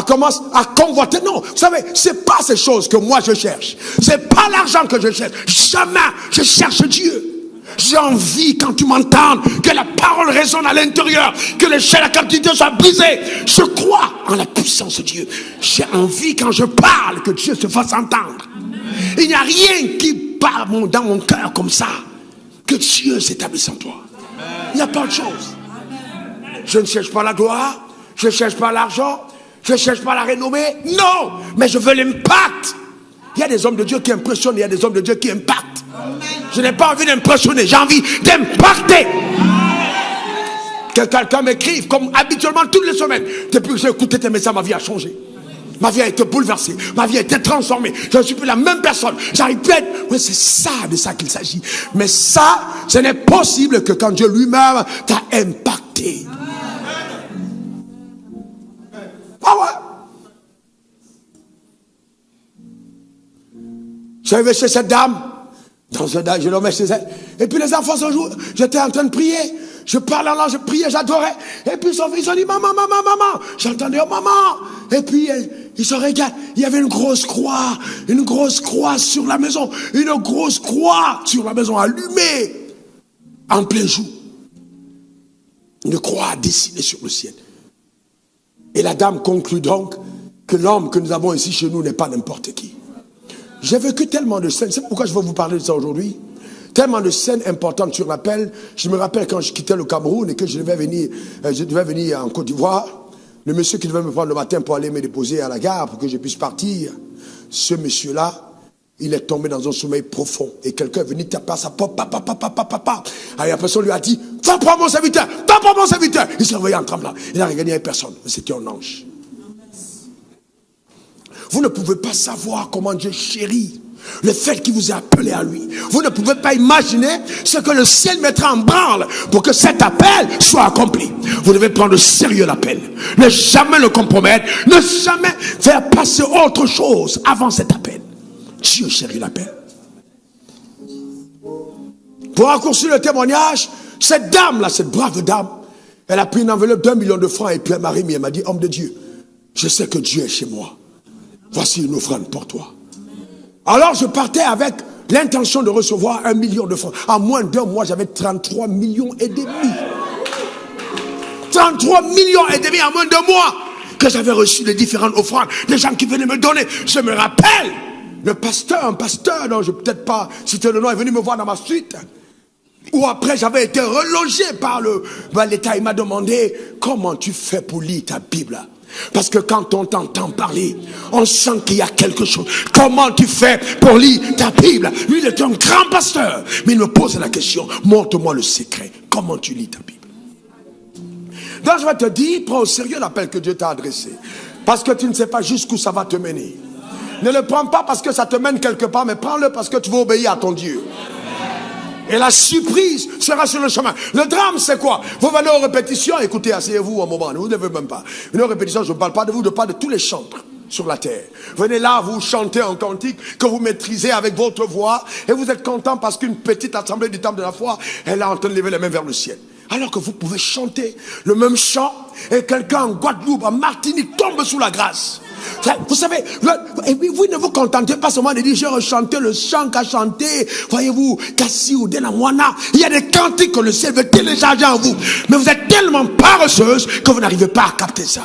Commencent à convoiter. Non, vous savez, c'est pas ces choses que moi je cherche. C'est pas l'argent que je cherche. Jamais je cherche Dieu. J'ai envie, quand tu m'entends, que la parole résonne à l'intérieur, que les chaînes à captivité soient brisées. Je crois en la puissance de Dieu. J'ai envie, quand je parle, que Dieu se fasse entendre. Il n'y a rien qui part dans mon cœur comme ça, que Dieu s'établisse en toi. Il n'y a pas de chose. Je ne cherche pas la gloire, je ne cherche pas l'argent, je ne cherche pas la renommée. Non, mais je veux l'impact. Il y a des hommes de Dieu qui impressionnent, il y a des hommes de Dieu qui impactent. Je n'ai pas envie d'impressionner, j'ai envie d'impacter. Que quelqu'un m'écrive, comme habituellement toutes les semaines. Depuis que j'ai écouté tes messages, ma vie a changé. Ma vie a été bouleversée, ma vie a été transformée. Je ne suis plus la même personne. J'arrive plus à être... Oui, c'est ça, de ça qu'il s'agit. Mais ça, ce n'est possible que quand Dieu lui-même t'a impacté. Ah ouais. J'arrivais chez cette dame. Je le mets chez elle. Et puis les enfants se jouent. J'étais en train de prier. Je parlais en langue, je priais, j'adorais. Et puis ils ont dit, maman. J'entendais, oh maman. Et puis ils se regardent. Il y avait une grosse croix sur la maison. Une grosse croix sur la maison allumée. En plein jour. Une croix dessinée sur le ciel. Et la dame conclut donc que l'homme que nous avons ici chez nous n'est pas n'importe qui. J'ai vécu tellement de scènes. C'est pourquoi je veux vous parler de ça aujourd'hui. Tellement de scènes importantes sur l'appel. Je me rappelle quand je quittais le Cameroun et que je devais venir en Côte d'Ivoire. Le monsieur qui devait me prendre le matin pour aller me déposer à la gare pour que je puisse partir. Ce monsieur-là, il est tombé dans un sommeil profond. Et quelqu'un est venu taper à sa porte. Et la personne lui a dit, va prendre mon serviteur, va prendre mon serviteur. Il s'est réveillé en tremblant. Il n'a regardé personne. C'était un ange. Vous ne pouvez pas savoir comment Dieu chérit le fait qu'il vous a appelé à lui. Vous ne pouvez pas imaginer ce que le ciel mettra en branle pour que cet appel soit accompli. Vous devez prendre au sérieux l'appel. Ne jamais le compromettre. Ne jamais faire passer autre chose avant cet appel. Dieu chérit l'appel. Pour raccourcir le témoignage, cette dame-là, cette brave dame, elle a pris une enveloppe d'1 million de francs et puis elle m'a remis. Elle m'a dit, homme de Dieu, je sais que Dieu est chez moi. Voici une offrande pour toi. Alors je partais avec l'intention de recevoir 1 million de francs. En moins d'1 mois, j'avais 33 millions et demi. 33 millions et demi en moins d'1 mois que j'avais reçu les différentes offrandes des gens qui venaient me donner. Je me rappelle, un pasteur, dont je ne peux peut-être pas citer le nom, est venu me voir dans ma suite. Ou après, j'avais été relogé par l'État. Il m'a demandé, comment tu fais pour lire ta Bible? Parce que quand on t'entend parler, on sent qu'il y a quelque chose. Comment tu fais pour lire ta Bible? Lui, il est un grand pasteur. Mais il me pose la question, montre-moi le secret. Comment tu lis ta Bible? Donc je vais te dire, prends au sérieux l'appel que Dieu t'a adressé. Parce que tu ne sais pas jusqu'où ça va te mener. Ne le prends pas parce que ça te mène quelque part, mais prends-le parce que tu veux obéir à ton Dieu. Et la surprise sera sur le chemin. Le drame, c'est quoi? Vous venez aux répétitions, écoutez, asseyez-vous un moment, ne vous levez même pas. Une répétition, je ne parle pas de vous, je parle de tous les chantres sur la terre. Venez là, vous chantez un cantique que vous maîtrisez avec votre voix, et vous êtes content parce qu'une petite assemblée du temple de la foi, elle est en train de lever les mains vers le ciel. Alors que vous pouvez chanter le même chant, et quelqu'un en Guadeloupe, en Martinique, tombe sous la grâce. Vous savez, vous ne vous contentez pas seulement de dire j'ai rechanté le chant qu'a chanté, voyez-vous, Kassi ou Denamwana. Il y a des cantiques que le ciel veut télécharger en vous. Mais vous êtes tellement paresseuse que vous n'arrivez pas à capter ça.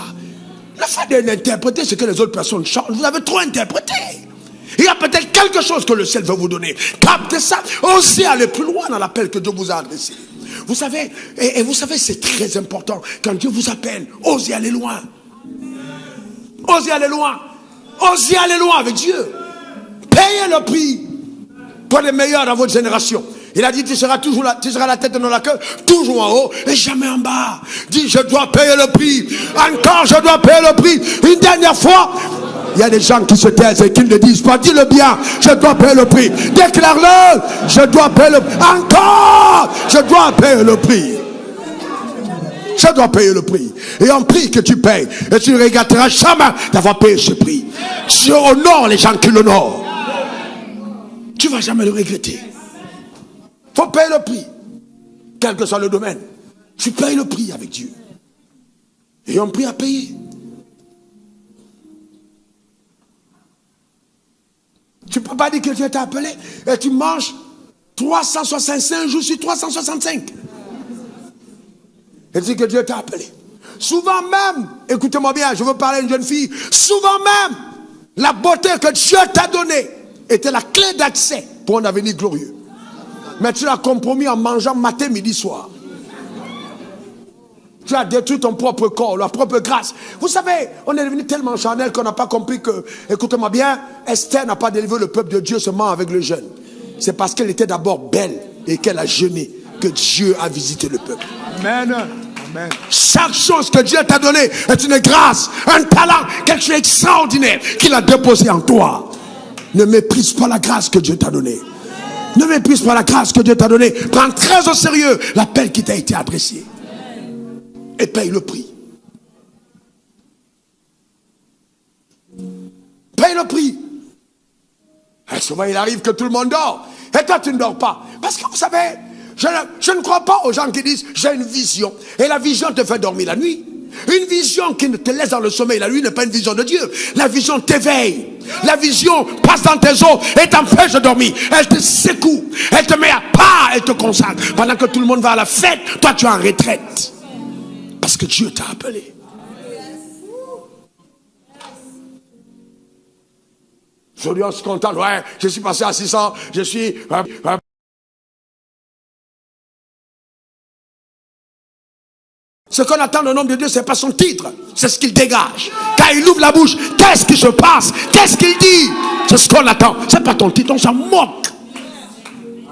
Le fait d'interpréter ce que les autres personnes chantent, vous avez trop interprété. Il y a peut-être quelque chose que le ciel veut vous donner. Captez ça, osez aller plus loin dans l'appel que Dieu vous a adressé. Vous savez, et vous savez, c'est très important. Quand Dieu vous appelle, osez aller loin. Osez aller loin. Osez aller loin avec Dieu. Payez le prix pour les meilleurs dans votre génération. Il a dit, tu seras toujours là, tu seras la tête et non la queue, toujours en haut et jamais en bas. Dis, je dois payer le prix. Encore, je dois payer le prix. Une dernière fois. Il y a des gens qui se taisent et qui ne disent pas, dis-le bien, je dois payer le prix. Déclare-le, je dois payer le prix. Encore, je dois payer le prix. Je dois payer le prix. Et un prix que tu payes. Et tu ne regretteras jamais d'avoir payé ce prix. Tu honores les gens qui l'honorent. Tu ne vas jamais le regretter. Il faut payer le prix. Quel que soit le domaine. Tu payes le prix avec Dieu. Et un prix à payer. Tu ne peux pas dire que Dieu t'a appelé et tu manges 365 jours sur 365. Et dis que Dieu t'a appelé. Souvent même, écoutez-moi bien, je veux parler à une jeune fille. Souvent même, la beauté que Dieu t'a donnée était la clé d'accès pour un avenir glorieux. Mais tu l'as compromis en mangeant matin, midi, soir. Tu as détruit ton propre corps, la propre grâce. Vous savez, on est devenu tellement charnel qu'on n'a pas compris que, écoutez-moi bien, Esther n'a pas délivré le peuple de Dieu seulement avec le jeûne. C'est parce qu'elle était d'abord belle et qu'elle a jeûné que Dieu a visité le peuple. Amen. Amen. Chaque chose que Dieu t'a donnée est une grâce, un talent, quelque chose d'extraordinaire qu'il a déposé en toi. Ne méprise pas la grâce que Dieu t'a donnée. Ne méprise pas la grâce que Dieu t'a donnée. Prends très au sérieux l'appel qui t'a été adressé. Et paye le prix. Paye le prix. Et souvent il arrive que tout le monde dort. Et toi tu ne dors pas. Parce que vous savez, je ne crois pas aux gens qui disent j'ai une vision. Et la vision te fait dormir la nuit. Une vision qui te laisse dans le sommeil la nuit n'est pas une vision de Dieu. La vision t'éveille. La vision passe dans tes os et t'empêche de dormir. Elle te secoue. Elle te met à part. Elle te consacre. Pendant que tout le monde va à la fête, toi tu es en retraite. Parce que Dieu t'a appelé. Aujourd'hui, on se contente. Ouais, je suis passé à 600. Je suis... Ce qu'on attend de l'homme de Dieu, ce n'est pas son titre, c'est ce qu'il dégage. Quand il ouvre la bouche, qu'est-ce qui se passe? Qu'est-ce qu'il dit? C'est ce qu'on attend. Ce n'est pas ton titre, on s'en moque.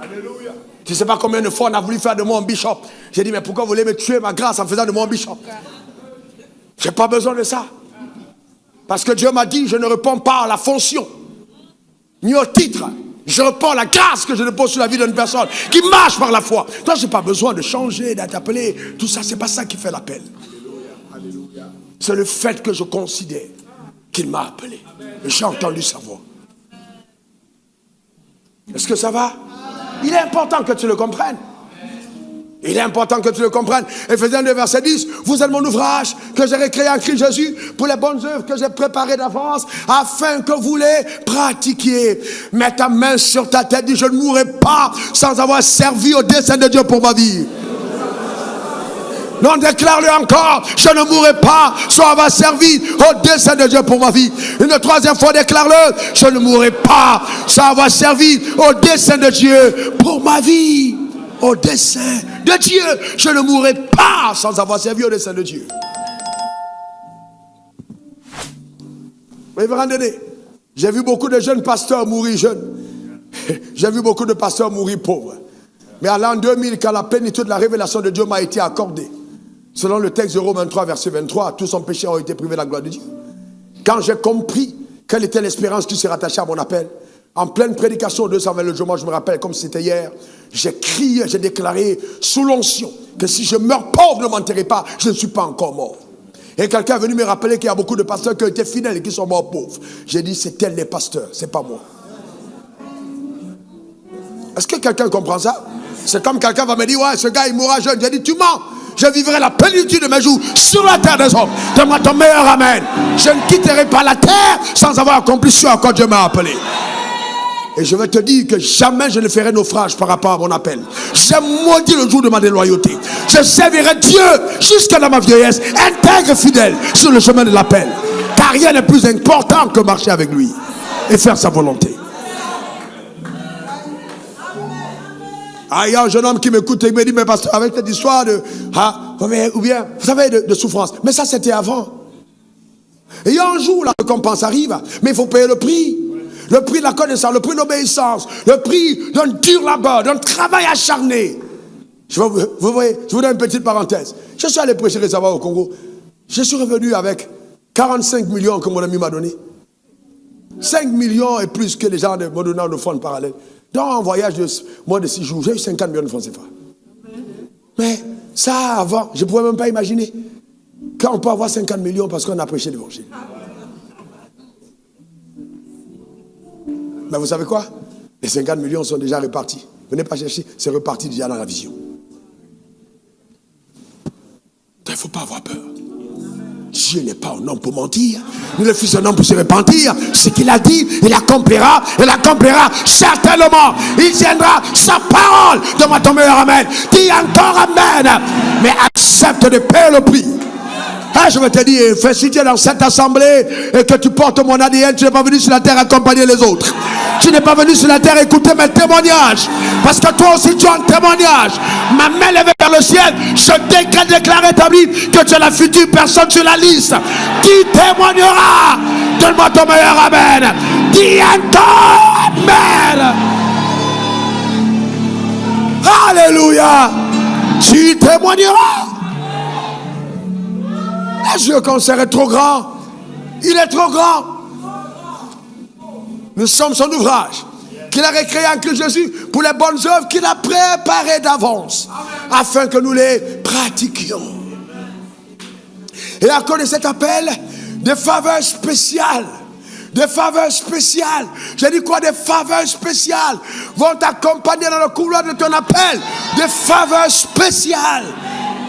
Alléluia. Tu ne sais pas combien de fois on a voulu faire de moi un bishop. J'ai dit, mais pourquoi vous voulez me tuer ma grâce en faisant de moi un bishop? Je n'ai pas besoin de ça. Parce que Dieu m'a dit, je ne réponds pas à la fonction, ni au titre. Je réponds à la grâce que je dépose sur la vie d'une personne qui marche par la foi. Toi, je n'ai pas besoin de changer, d'être appelé. Tout ça, ce n'est pas ça qui fait l'appel. C'est le fait que je considère qu'il m'a appelé. Et j'ai entendu sa voix. Est-ce que ça va? Il est important que tu le comprennes. Il est important que tu le comprennes. Éphésiens 2, verset 10. Vous êtes mon ouvrage que j'ai recréé en Christ Jésus pour les bonnes œuvres que j'ai préparées d'avance afin que vous les pratiquiez. Mets ta main sur ta tête. Dis, je ne mourrai pas sans avoir servi au dessein de Dieu pour ma vie. Non, déclare-le encore. Je ne mourrai pas sans avoir servi au dessein de Dieu pour ma vie. Une troisième fois, déclare-le. Je ne mourrai pas sans avoir servi au dessein de Dieu pour ma vie. Au dessein de Dieu. Je ne mourrai pas sans avoir servi au dessein de Dieu. Révérend Dédé, j'ai vu beaucoup de jeunes pasteurs mourir jeunes. J'ai vu beaucoup de pasteurs mourir pauvres. Mais à l'an 2000, quand la plénitude de la révélation de Dieu m'a été accordée, selon le texte de Romains 3, verset 23, tous son péché ont été privés de la gloire de Dieu. Quand j'ai compris quelle était l'espérance qui se rattachait à mon appel, en pleine prédication de 220 le jour, moi je me rappelle comme si c'était hier, j'ai crié, j'ai déclaré sous l'onction que si je meurs pauvre, ne m'enterrez pas, je ne suis pas encore mort. Et quelqu'un est venu me rappeler qu'il y a beaucoup de pasteurs qui ont été fidèles et qui sont morts pauvres. J'ai dit, c'est tel les pasteurs, c'est pas moi. Est-ce que quelqu'un comprend ça? C'est comme quelqu'un va me dire, ouais, ce gars il mourra jeune. J'ai dit, tu mens. Je vivrai la plénitude de mes jours sur la terre des hommes. Donne-moi ton meilleur amen. Je ne quitterai pas la terre sans avoir accompli ce à quoi Dieu m'a appelé. Et je vais te dire que jamais je ne ferai naufrage par rapport à mon appel. J'ai maudit le jour de ma déloyauté. Je servirai Dieu jusqu'à dans ma vieillesse, intègre et fidèle sur le chemin de l'appel. Car rien n'est plus important que marcher avec lui et faire sa volonté. Ah, il y a un jeune homme qui m'écoute et il me dit, mais pasteur, avec cette histoire de, ou bien, vous savez, de souffrance. Mais ça, c'était avant. Et il y a un jour, la récompense arrive, mais il faut payer le prix. Le prix de la connaissance, le prix de l'obéissance, le prix d'un dur labeur, d'un travail acharné. Vous voyez, je vous donne une petite parenthèse. Je suis allé prêcher récemment au Congo. Je suis revenu avec 45 millions que mon ami m'a donné. 5 millions et plus que les gens m'ont donné en offrande parallèle. Dans un voyage de moins de 6 jours, j'ai eu 50 millions de francs CFA. Mais ça, avant, je ne pouvais même pas imaginer. Quand on peut avoir 50 millions parce qu'on a prêché l'évangile. Mais vous savez quoi? Les 50 millions sont déjà répartis. Venez pas chercher, c'est reparti déjà dans la vision. Il ne faut pas avoir peur. Dieu n'est pas un homme pour mentir, ni le fils d'un homme pour se repentir. Ce qu'il a dit, il l'accomplira certainement. Il tiendra sa parole. Donne-moi ton meilleur amen. Dis encore amen. Mais accepte de payer le prix. Ah, je vais te dire, fais citer dans cette assemblée et que tu portes mon ADN. Tu n'es pas venu sur la terre accompagner les autres. Tu n'es pas venu sur la terre écouter mes témoignages. Parce que toi aussi tu as un témoignage. Ma main levée vers le ciel, je déclare établi que tu es la future personne sur la liste qui témoignera. Donne-moi ton meilleur amen. Dis encore amen. Alléluia. Tu témoigneras. Le cancer est trop grand. Il est trop grand. Nous sommes son ouvrage qu'il a recréé en Christ Jésus pour les bonnes œuvres qu'il a préparées d'avance afin que nous les pratiquions. Et à cause de cet appel, des faveurs spéciales. Des faveurs spéciales. J'ai dit quoi? Des faveurs spéciales vont t'accompagner dans le couloir de ton appel. Des faveurs spéciales.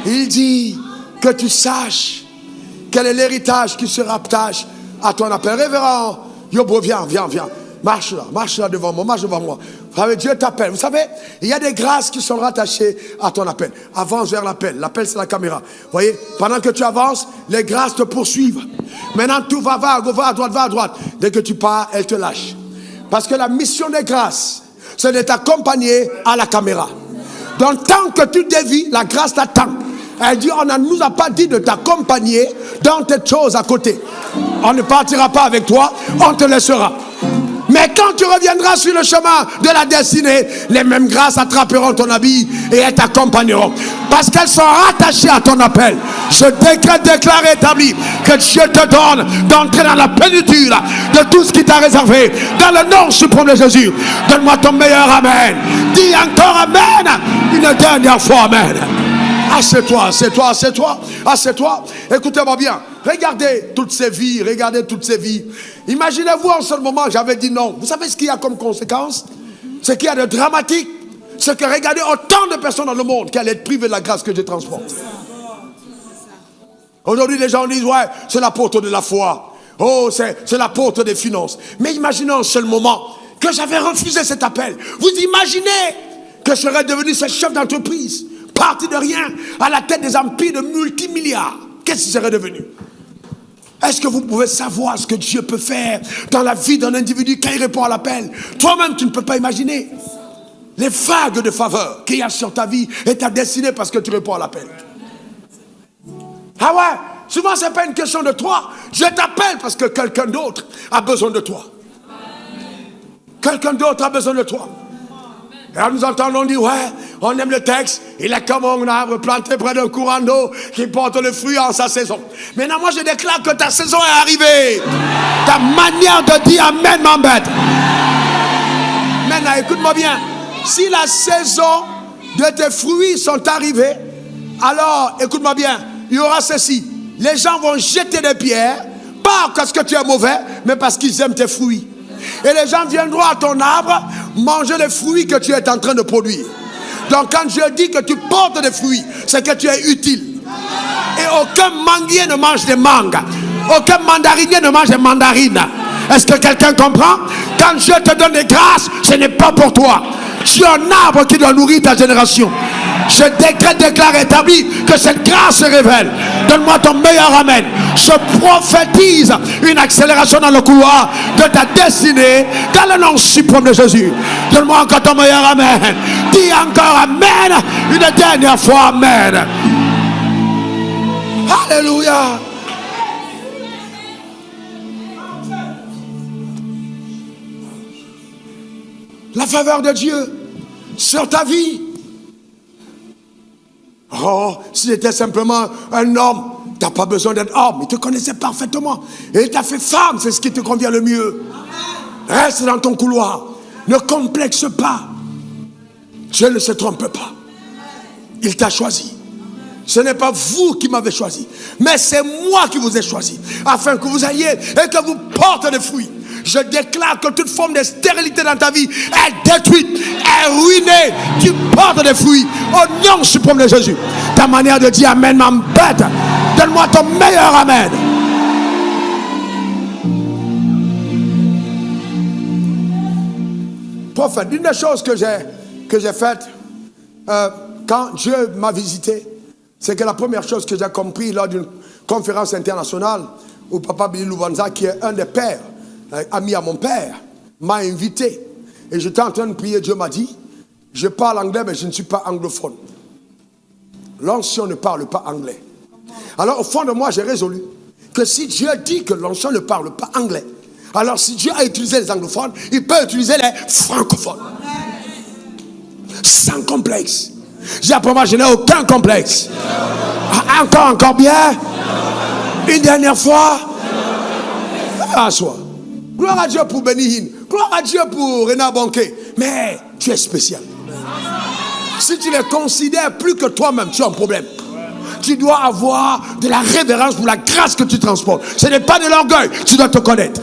Il dit que tu saches quel est l'héritage qui se rattache à ton appel. Révérend Yobo, viens. Marche là devant moi, marche devant moi. Vous savez, Dieu t'appelle. Vous savez, il y a des grâces qui sont rattachées à ton appel. Avance vers l'appel. L'appel, c'est la caméra. Vous voyez, pendant que tu avances, les grâces te poursuivent. Maintenant, tout va à droite. Dès que tu pars, elles te lâchent. Parce que la mission des grâces, c'est de t'accompagner à la caméra. Donc tant que tu dévis, la grâce t'attend. Elle dit, on ne nous a pas dit de t'accompagner dans tes choses à côté. On ne partira pas avec toi, on te laissera. Mais quand tu reviendras sur le chemin de la destinée, les mêmes grâces attraperont ton habit et elles t'accompagneront. Parce qu'elles sont rattachées à ton appel. Je déclare et établis que Dieu te donne d'entrer dans la plénitude de tout ce qui t'a réservé. Dans le nom suprême de Jésus. Donne-moi ton meilleur amen. Dis encore amen. Une dernière fois amen. Assieds-toi, assieds-toi, assieds-toi, assieds-toi. Écoutez-moi bien. Regardez toutes ces vies, regardez toutes ces vies. Imaginez-vous en ce moment, j'avais dit non. Vous savez ce qu'il y a comme conséquence? Ce qu'il y a de dramatique, c'est que regardez autant de personnes dans le monde qui allaient être privées de la grâce que je transporte. Aujourd'hui, les gens disent, ouais, c'est l'apôtre de la foi. Oh, c'est l'apôtre des finances. Mais imaginez en ce moment que j'avais refusé cet appel. Vous imaginez que je serais devenu ce chef d'entreprise, parti de rien, à la tête des empires de multimilliards. Qu'est-ce qui serait devenu? Est-ce que vous pouvez savoir ce que Dieu peut faire dans la vie d'un individu quand il répond à l'appel? Toi-même, tu ne peux pas imaginer les vagues de faveur qu'il y a sur ta vie et ta destinée parce que tu réponds à l'appel. Ah ouais, souvent ce n'est pas une question de toi. Je t'appelle parce que quelqu'un d'autre a besoin de toi. Quelqu'un d'autre a besoin de toi. Et là, nous entendons dire, ouais, on aime le texte, il est comme un arbre planté près d'un courant d'eau qui porte le fruit en sa saison. Maintenant, moi, je déclare que ta saison est arrivée. Ta manière de dire amen m'embête. Maintenant, écoute-moi bien. Si la saison de tes fruits sont arrivés, alors, écoute-moi bien, il y aura ceci. Les gens vont jeter des pierres, pas parce que tu es mauvais, mais parce qu'ils aiment tes fruits. Et les gens viendront à ton arbre manger les fruits que tu es en train de produire. Donc quand je dis que tu portes des fruits, c'est que tu es utile. Et aucun manguier ne mange des mangues. Aucun mandarinier ne mange des mandarines. Est-ce que quelqu'un comprend? Quand je te donne des grâces, ce n'est pas pour toi. Tu es un arbre qui doit nourrir ta génération. Je déclare établi que cette grâce se révèle. Donne-moi ton meilleur amen. Je prophétise une accélération dans le couloir de ta destinée dans le nom suprême de Jésus. Donne-moi encore ton meilleur amen. Dis encore amen une dernière fois amen. Alléluia. La faveur de Dieu sur ta vie. Oh, si c'était simplement un homme, tu n'as pas besoin d'être homme, il te connaissait parfaitement. Et il t'a fait femme, c'est ce qui te convient le mieux. Reste dans ton couloir. Ne complexe pas. Dieu ne se trompe pas. Il t'a choisi. Ce n'est pas vous qui m'avez choisi, mais c'est moi qui vous ai choisi, afin que vous ayez et que vous portez des fruits. Je déclare que toute forme de stérilité dans ta vie est détruite, est ruinée. Tu portes des fruits au nom suprême de Jésus. Ta manière de dire amen m'embête. Donne-moi ton meilleur amen. Prophète, une des choses que j'ai faites quand Dieu m'a visité, c'est que la première chose que j'ai compris lors d'une conférence internationale où Papa Billy Loubanza, qui est un des pères, ami à mon père, m'a invité. Et j'étais en train de prier, Dieu m'a dit, je parle anglais mais je ne suis pas anglophone. L'ancien ne parle pas anglais. Alors au fond de moi, j'ai résolu que si Dieu dit que l'ancien ne parle pas anglais, alors si Dieu a utilisé les anglophones, il peut utiliser les francophones. Sans complexe. J'ai après moi, je n'ai aucun complexe. Encore bien. Une dernière fois. Assois. Gloire à Dieu pour Benihin. Gloire à Dieu pour Renard Banquet. Mais tu es spécial. Si tu les considères plus que toi-même, tu as un problème. Tu dois avoir de la révérence pour la grâce que tu transportes. Ce n'est pas de l'orgueil. Tu dois te connaître.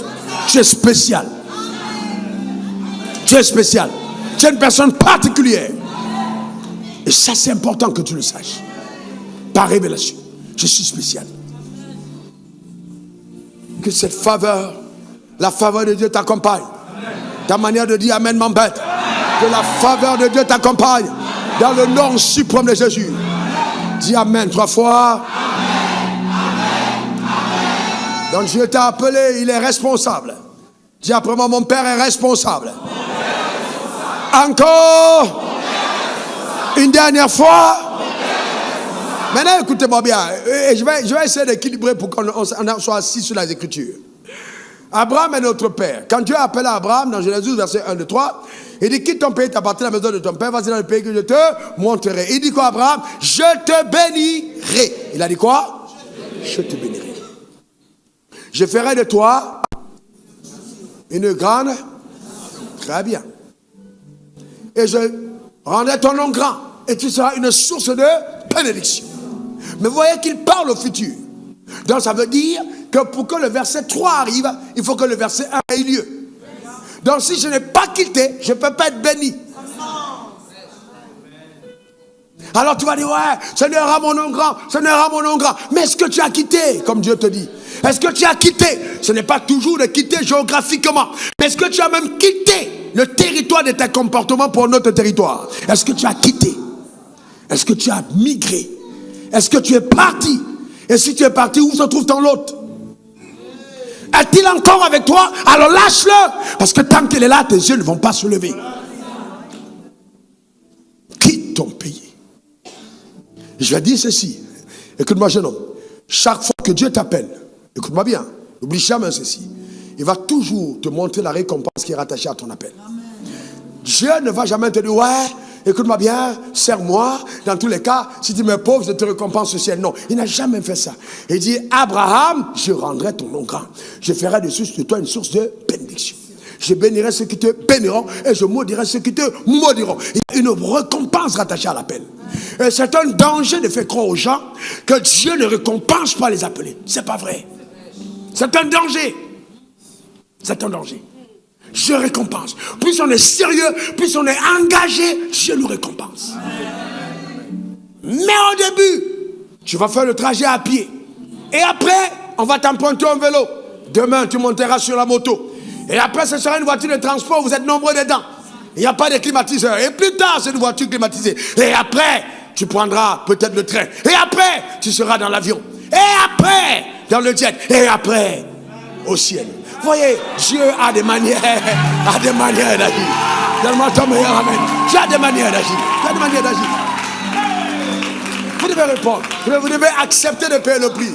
Tu es spécial. Tu es spécial. Tu es une personne particulière. Et ça, c'est important que tu le saches. Par révélation. Je suis spécial. Que cette faveur, la faveur de Dieu t'accompagne. Ta manière de dire amen m'embête. Que la faveur de Dieu t'accompagne. Dans le nom suprême de Jésus. Dis amen 3 fois. Amen, amen, amen. Donc Dieu t'a appelé, il est responsable. Dis après moi, mon père est responsable. Encore. Une dernière fois. Maintenant, écoutez-moi bien. Et je vais essayer d'équilibrer pour qu'on soit assis sur les Écritures. Abraham est notre père. Quand Dieu appelle Abraham dans Genèse 12, verset 1, 2, 3, il dit, quitte ton pays, t'appartiens à la maison de ton père, vas-y dans le pays que je te montrerai. Il dit quoi, Abraham? Je te bénirai. Il a dit quoi? Je te bénirai. Je ferai de toi une grande. Très bien. Et je rendrai ton nom grand. Et tu seras une source de bénédiction. Mais vous voyez qu'il parle au futur. Donc ça veut dire que pour que le verset 3 arrive, il faut que le verset 1 ait lieu. Donc si je n'ai pas quitté, je ne peux pas être béni. Alors tu vas dire, ouais, Seigneur a mon nom grand, Seigneur a mon nom grand. Mais est-ce que tu as quitté, comme Dieu te dit? Est-ce que tu as quitté? Ce n'est pas toujours de quitter géographiquement. Mais est-ce que tu as même quitté le territoire de tes comportements pour notre territoire? Est-ce que tu as quitté? Est-ce que tu as migré? Est-ce que tu es parti? Et si tu es parti, où se trouve ton lot? Est-il encore avec toi? Alors lâche-le. Parce que tant qu'il est là, tes yeux ne vont pas se lever. Quitte ton pays. Je vais dire ceci. Écoute-moi, jeune homme. Chaque fois que Dieu t'appelle, écoute-moi bien, n'oublie jamais ceci. Il va toujours te montrer la récompense qui est rattachée à ton appel. Dieu ne va jamais te dire, ouais, écoute-moi bien, sers-moi. Dans tous les cas, si tu me pauvre, je te récompense au ciel. Non, il n'a jamais fait ça. Il dit, Abraham, je rendrai ton nom grand. Je ferai de toi une source de bénédiction. Je bénirai ceux qui te béniront et je maudirai ceux qui te maudiront. Il y a une récompense rattachée à l'appel. Et c'est un danger de faire croire aux gens que Dieu ne récompense pas les appelés. C'est pas vrai. C'est un danger. C'est un danger. Dieu récompense. Plus on est sérieux, plus on est engagé, Dieu nous récompense. Mais au début, tu vas faire le trajet à pied. Et après, on va t'emprunter un vélo. Demain, tu monteras sur la moto. Et après, ce sera une voiture de transport, vous êtes nombreux dedans. Il n'y a pas de climatiseur. Et plus tard, c'est une voiture climatisée. Et après, tu prendras peut-être le train. Et après, tu seras dans l'avion. Et après, dans le jet. Et après, au ciel. Vous voyez, Dieu a des manières d'agir. Donne-moi ton meilleur amen. Dieu a des manières d'agir. Dieu a des manières d'agir. Vous devez répondre. Vous devez accepter de payer le prix.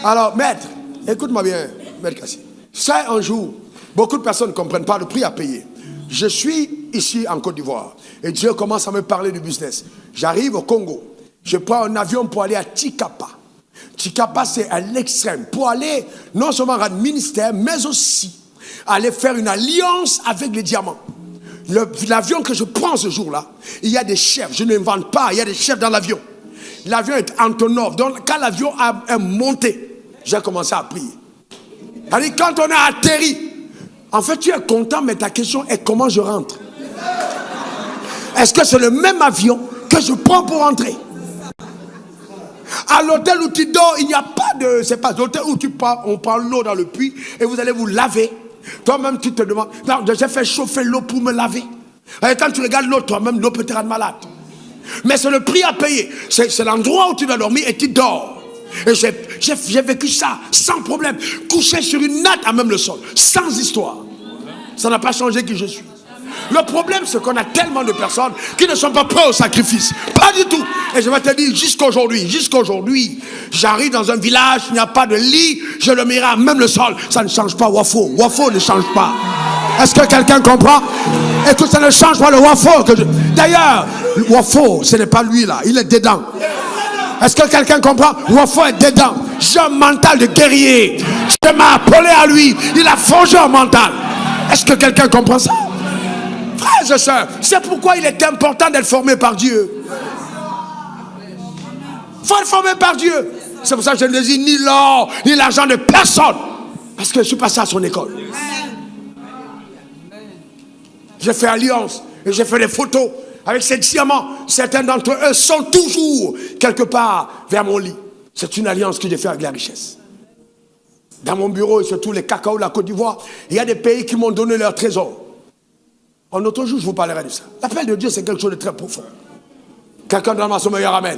Alors, maître, écoute-moi bien, maître Kassi. Ça, un jour, beaucoup de personnes ne comprennent pas le prix à payer. Je suis ici en Côte d'Ivoire et Dieu commence à me parler du business. J'arrive au Congo. Je prends un avion pour aller à Tshikapa. Tshikapa, c'est à l'extrême. Pour aller non seulement à un ministère, mais aussi aller faire une alliance avec les diamants. L'avion que je prends ce jour-là, il y a des chefs. Je n'invente pas, il y a des chefs dans l'avion. L'avion est Antonov. Donc, quand l'avion est monté, j'ai commencé à prier. C'est-à-dire, quand on a atterri, en fait, tu es content, mais ta question est comment je rentre. Est-ce que c'est le même avion que je prends pour rentrer? À l'hôtel où tu dors, il n'y a pas de... C'est pas l'hôtel où on prend l'eau dans le puits et vous allez vous laver. Toi-même, tu te demandes... Non, j'ai fait chauffer l'eau pour me laver. Et quand tu regardes l'eau, toi-même, l'eau peut te rendre malade. Mais c'est le prix à payer. C'est l'endroit où tu dois dormir et tu dors. Et j'ai vécu ça sans problème. Couché sur une natte à même le sol. Sans histoire. Ça n'a pas changé qui je suis. Le problème, c'est qu'on a tellement de personnes qui ne sont pas prêtes au sacrifice. Pas du tout. Et je vais te dire, jusqu'aujourd'hui, j'arrive dans un village, il n'y a pas de lit, je le mets à même le sol. Ça ne change pas Wafo. Wafo ne change pas. Est-ce que quelqu'un comprend? Et que ça ne change pas le Wafo. D'ailleurs, Wafo, ce n'est pas lui là, il est dedans. Est-ce que quelqu'un comprend? Wafo est dedans. J'ai un mental de guerrier. Je m'ai appelé à lui. Il a forgé un mental. Est-ce que quelqu'un comprend ça? Frères et sœurs, c'est pourquoi il est important d'être formé par Dieu. Il faut être formé par Dieu. C'est pour ça que je ne désire ni l'or, ni l'argent de personne. Parce que je suis passé à son école. J'ai fait alliance et j'ai fait des photos avec ces diamants. Certains d'entre eux sont toujours quelque part vers mon lit. C'est une alliance que j'ai fait avec la richesse. Dans mon bureau, et surtout les cacao, la Côte d'Ivoire, il y a des pays qui m'ont donné leur trésor. En autre jour, je vous parlerai de ça. L'appel de Dieu, c'est quelque chose de très profond. Quelqu'un donne-moi son meilleur amen.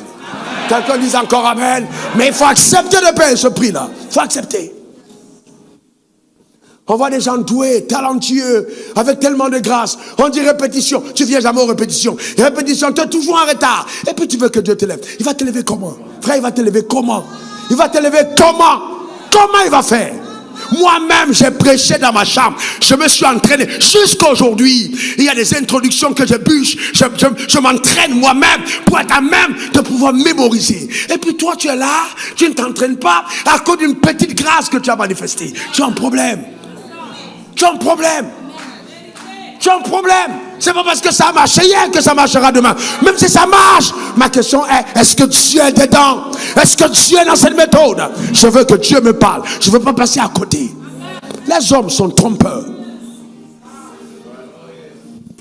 Quelqu'un dise encore amen. Mais il faut accepter de payer ce prix-là. Il faut accepter. On voit des gens doués, talentueux, avec tellement de grâce. On dit répétition. Tu viens jamais aux répétitions. Répétition, tu es toujours en retard. Et puis tu veux que Dieu te lève. Il va te lever comment? Frère, il va te lever comment? Il va te lever comment? Comment il va faire? Moi-même, j'ai prêché dans ma chambre. Je me suis entraîné. Jusqu'à aujourd'hui, il y a des introductions que je bûche. Je m'entraîne moi-même pour être à même de pouvoir mémoriser. Et puis toi, tu es là, tu ne t'entraînes pas à cause d'une petite grâce que tu as manifestée. Tu as un problème. Tu as un problème. Tu as un problème. C'est pas parce que ça a marché hier que ça marchera demain. Même si ça marche, ma question est, est-ce que Dieu est dedans? Est-ce que Dieu est dans cette méthode? Je veux que Dieu me parle. Je ne veux pas passer à côté. Les hommes sont trompeurs.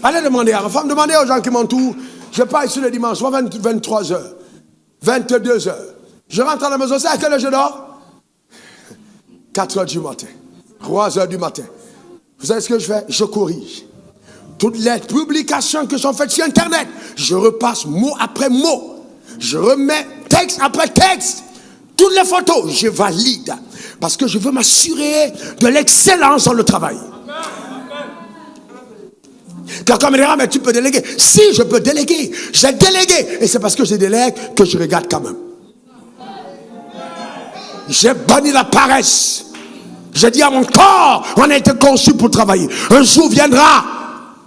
Allez demander à la femme, demandez aux gens qui m'entourent. Je pars ici le dimanche, soit 23h, 22h. Je rentre à la maison, c'est à quelle heure je dors? 4h du matin, 3h du matin. Vous savez ce que je fais? Je corrige. Toutes les publications qui sont faites sur Internet, je repasse mot après mot. Je remets texte après texte. Toutes les photos, je valide. Parce que je veux m'assurer de l'excellence dans le travail. Quelqu'un me dira, mais tu peux déléguer. Si, je peux déléguer. J'ai délégué. Et c'est parce que je délègue que je regarde quand même. J'ai banni la paresse. J'ai dit à mon corps, on a été conçu pour travailler. Un jour viendra,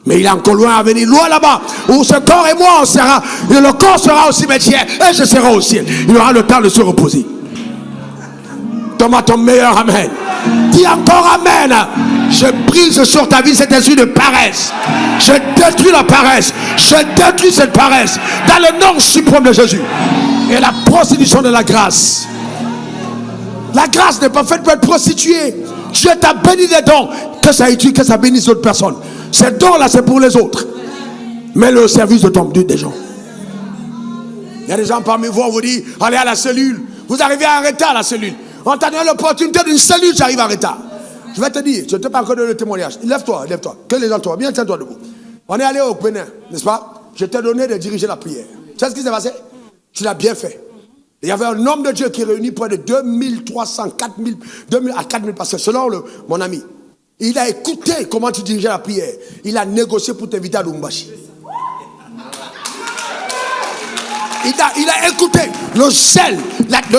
mais il est encore loin à venir, loin là-bas, où ce corps et moi, on sera, et le corps sera au cimetière, et je serai au ciel. Il aura le temps de se reposer. Donne-moi ton meilleur amen. Dis encore amen. Je brise sur ta vie cet esprit de paresse. Je détruis la paresse. Je détruis cette paresse. Dans le nom suprême de Jésus. Et la prostitution de la grâce. La grâce n'est pas faite pour être prostituée. Dieu t'a béni des dons. Que ça utile, que ça bénisse d'autres personnes. Ces dons-là, c'est pour les autres. Mets-le au service de des gens. Il y a des gens parmi vous, on vous dit, allez à la cellule. Vous arrivez en retard à la cellule. On t'a donné l'opportunité d'une cellule, j'arrive en retard. Je vais te dire, je ne t'ai pas encore donné le témoignage. Lève-toi, lève-toi. Que les gens, toi, bien, tiens-toi debout. On est allé au Bénin, n'est-ce pas? Je t'ai donné de diriger la prière. Tu sais ce qui s'est passé? Tu l'as bien fait. Il y avait un homme de Dieu qui réunit près de 2300, 4000, 2000 à 4000 pasteurs, selon mon ami. Il a écouté comment tu dirigeais la prière. Il a négocié pour t'inviter à Lumbashi. Il a écouté le zèle,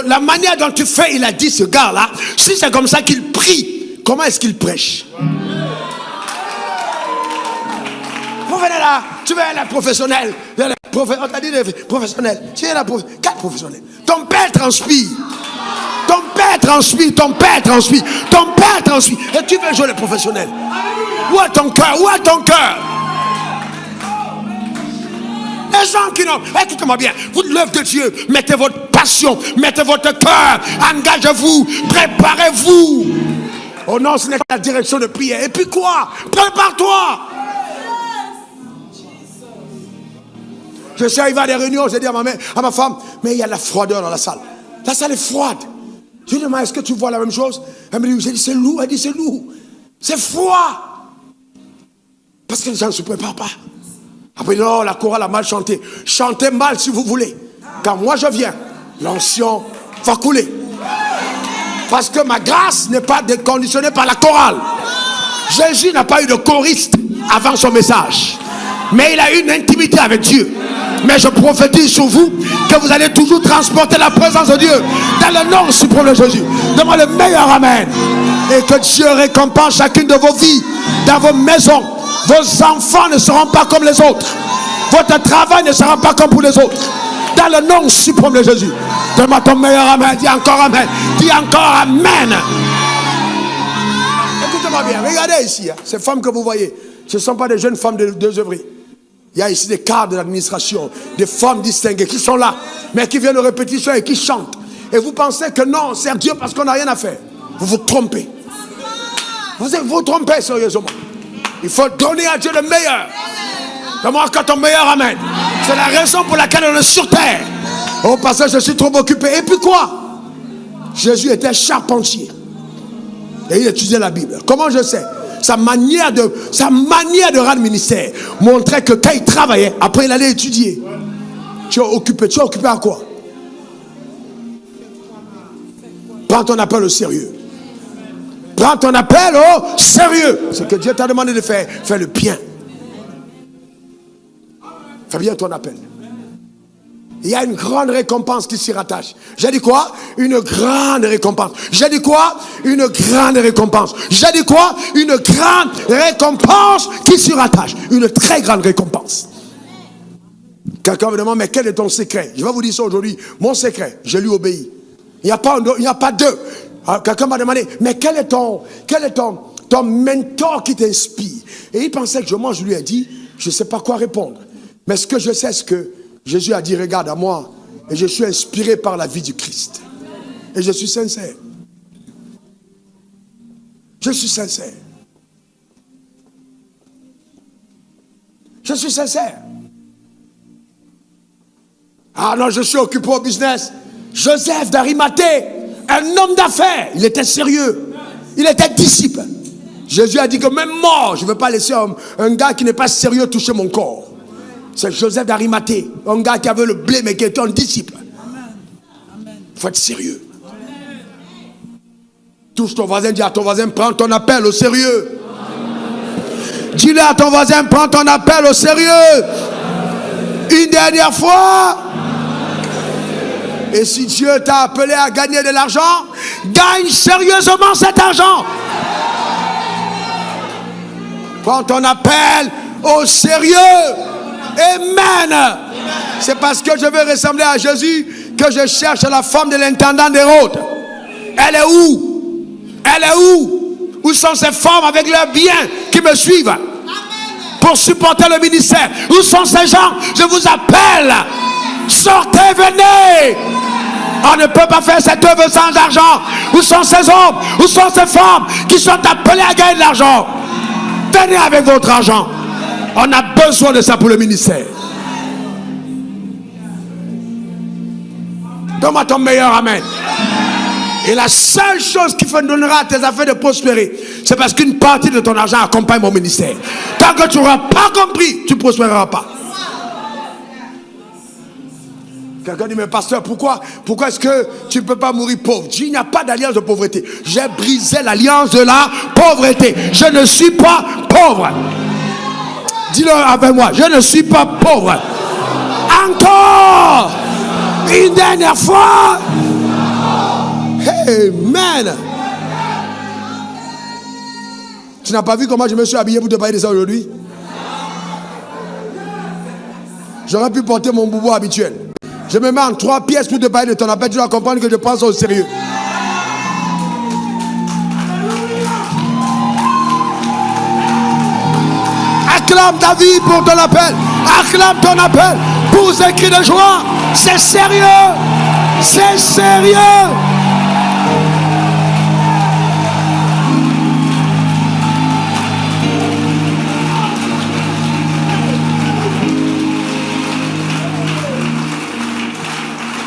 la manière dont tu fais. Il a dit, ce gars-là, si c'est comme ça qu'il prie, comment est-ce qu'il prêche? Vous venez là, tu veux être professionnel. On t'a dit professionnel. Tu es là, quel professionnel? Ton père transpire. Ton père transpire, ton père transpire, ton père transpire. Et tu veux jouer le professionnel. Où est ton cœur? Où est ton cœur? Les gens qui n'ont... Écoutez-moi bien. Vous, l'œuvre de Dieu, mettez votre passion, mettez votre cœur, engagez-vous, préparez-vous. Oh non, ce n'est pas la direction de prière. Et puis quoi? Prépare-toi. Je suis arrivé à des réunions, j'ai dit à ma femme, mais il y a de la froideur dans la salle. La salle est froide. Je lui ai dit, est-ce que tu vois la même chose? Elle me dit, j'ai dit, c'est lourd. Elle dit, c'est lourd. C'est froid. Parce que les gens ne se préparent pas. Après, non, la chorale a mal chanté. Chantez mal si vous voulez. Quand moi je viens, l'onction va couler. Parce que ma grâce n'est pas déconditionnée par la chorale. Jésus n'a pas eu de choriste avant son message. Mais il a eu une intimité avec Dieu. Mais je prophétise sur vous que vous allez toujours transporter la présence de Dieu dans le nom suprême de Jésus. Demande le meilleur amen. Et que Dieu récompense chacune de vos vies, dans vos maisons. Vos enfants ne seront pas comme les autres. Votre travail ne sera pas comme pour les autres. Dans le nom suprême de Jésus. Demande ton meilleur amen. Dis encore amen. Dis encore amen. Écoutez-moi bien. Regardez ici. Ces femmes que vous voyez, ce ne sont pas des jeunes femmes de deux œuvries. Il y a ici des cadres de l'administration, des femmes distinguées qui sont là, mais qui viennent aux répétitions et qui chantent. Et vous pensez que non, c'est Dieu parce qu'on n'a rien à faire. Vous vous trompez. Vous vous trompez sérieusement. Il faut donner à Dieu le meilleur. Donne-moi encore ton meilleur amen. C'est la raison pour laquelle on est sur terre. Au passage, je suis trop occupé. Et puis quoi? Jésus était charpentier. Et il étudiait la Bible. Comment je sais? Sa manière de rendre ministère montrait que quand il travaillait, après il allait étudier. Tu es occupé à quoi? Prends ton appel au sérieux. Prends ton appel au sérieux. Ce que Dieu t'a demandé de faire, fais le bien. Fais bien ton appel. Il y a une grande récompense qui s'y rattache. J'ai dit quoi? Une grande récompense. J'ai dit quoi? Une grande récompense. J'ai dit quoi? Une grande récompense qui s'y rattache. Une très grande récompense. Quelqu'un me demande, mais quel est ton secret? Je vais vous dire ça aujourd'hui. Mon secret, je lui obéis. Il n'y a pas deux. Quelqu'un m'a demandé, mais quel est ton mentor qui t'inspire? Et il pensait que je lui ai dit, je ne sais pas quoi répondre. Mais ce que je sais, c'est que Jésus a dit, regarde à moi, et je suis inspiré par la vie du Christ. Et je suis sincère. Je suis sincère. Je suis sincère. Ah non, je suis occupé au business. Joseph d'Arimathée, un homme d'affaires, il était sérieux. Il était disciple. Jésus a dit que même mort, je ne veux pas laisser un gars qui n'est pas sérieux toucher mon corps. C'est Joseph d'Arimathée, un gars qui avait le blé mais qui était un disciple. Il faut être sérieux. Touche ton voisin, dis à ton voisin, prends ton appel au sérieux. Dis-le à ton voisin, prends ton appel au sérieux. Une dernière fois. Et si Dieu t'a appelé à gagner de l'argent, gagne sérieusement cet argent. Prends ton appel au sérieux. Amen. C'est parce que je veux ressembler à Jésus que je cherche la femme de l'intendant d'Hérode. Elle est où? Elle est où? Où sont ces femmes avec leurs biens qui me suivent pour supporter le ministère? Où sont ces gens? Je vous appelle. Sortez, venez. On ne peut pas faire cette œuvre sans argent. Où sont ces hommes? Où sont ces femmes qui sont appelés à gagner de l'argent? Venez avec votre argent. On a besoin de ça pour le ministère. Donne-moi ton meilleur amen. Et la seule chose qui donnera à tes affaires de prospérer, c'est parce qu'une partie de ton argent accompagne mon ministère. Tant que tu n'auras pas compris, tu ne prospéreras pas. Quelqu'un dit, mais pasteur, pourquoi est-ce que tu ne peux pas mourir pauvre? Il n'y a pas d'alliance de pauvreté. J'ai brisé l'alliance de la pauvreté. Je ne suis pas pauvre. Dis-le avec moi, je ne suis pas pauvre. Encore une dernière fois. Amen. Tu n'as pas vu comment je me suis habillé pour te parler de ça aujourd'hui? J'aurais pu porter mon boubou habituel. Je me mets en 3 pièces pour te parler de ton appel. Tu dois comprendre que je prends ça au sérieux. Acclame ta vie pour ton appel. Acclame ton appel pour ces cris de joie. C'est sérieux. C'est sérieux.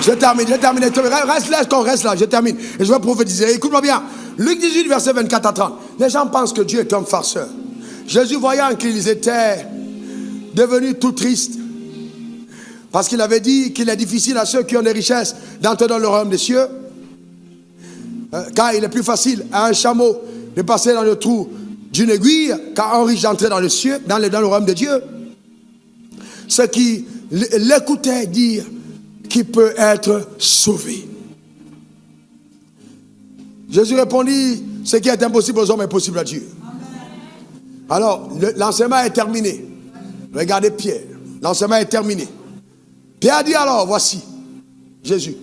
Je termine. Reste là, je termine. Et je vais prophétiser. Écoute-moi bien. Luc 18, verset 24 à 30. Les gens pensent que Dieu est un farceur. Jésus, voyant qu'ils étaient devenus tout tristes, parce qu'il avait dit qu'il est difficile à ceux qui ont des richesses d'entrer dans le royaume des cieux, car il est plus facile à un chameau de passer dans le trou d'une aiguille qu'à un riche d'entrer dans le cieux, dans le royaume de Dieu. Ceux qui l'écoutaient dire qui peut être sauvé. Jésus répondit, ce qui est impossible aux hommes est possible à Dieu. Alors, l'enseignement est terminé. Regardez Pierre, l'enseignement est terminé. Pierre dit alors, voici, Jésus,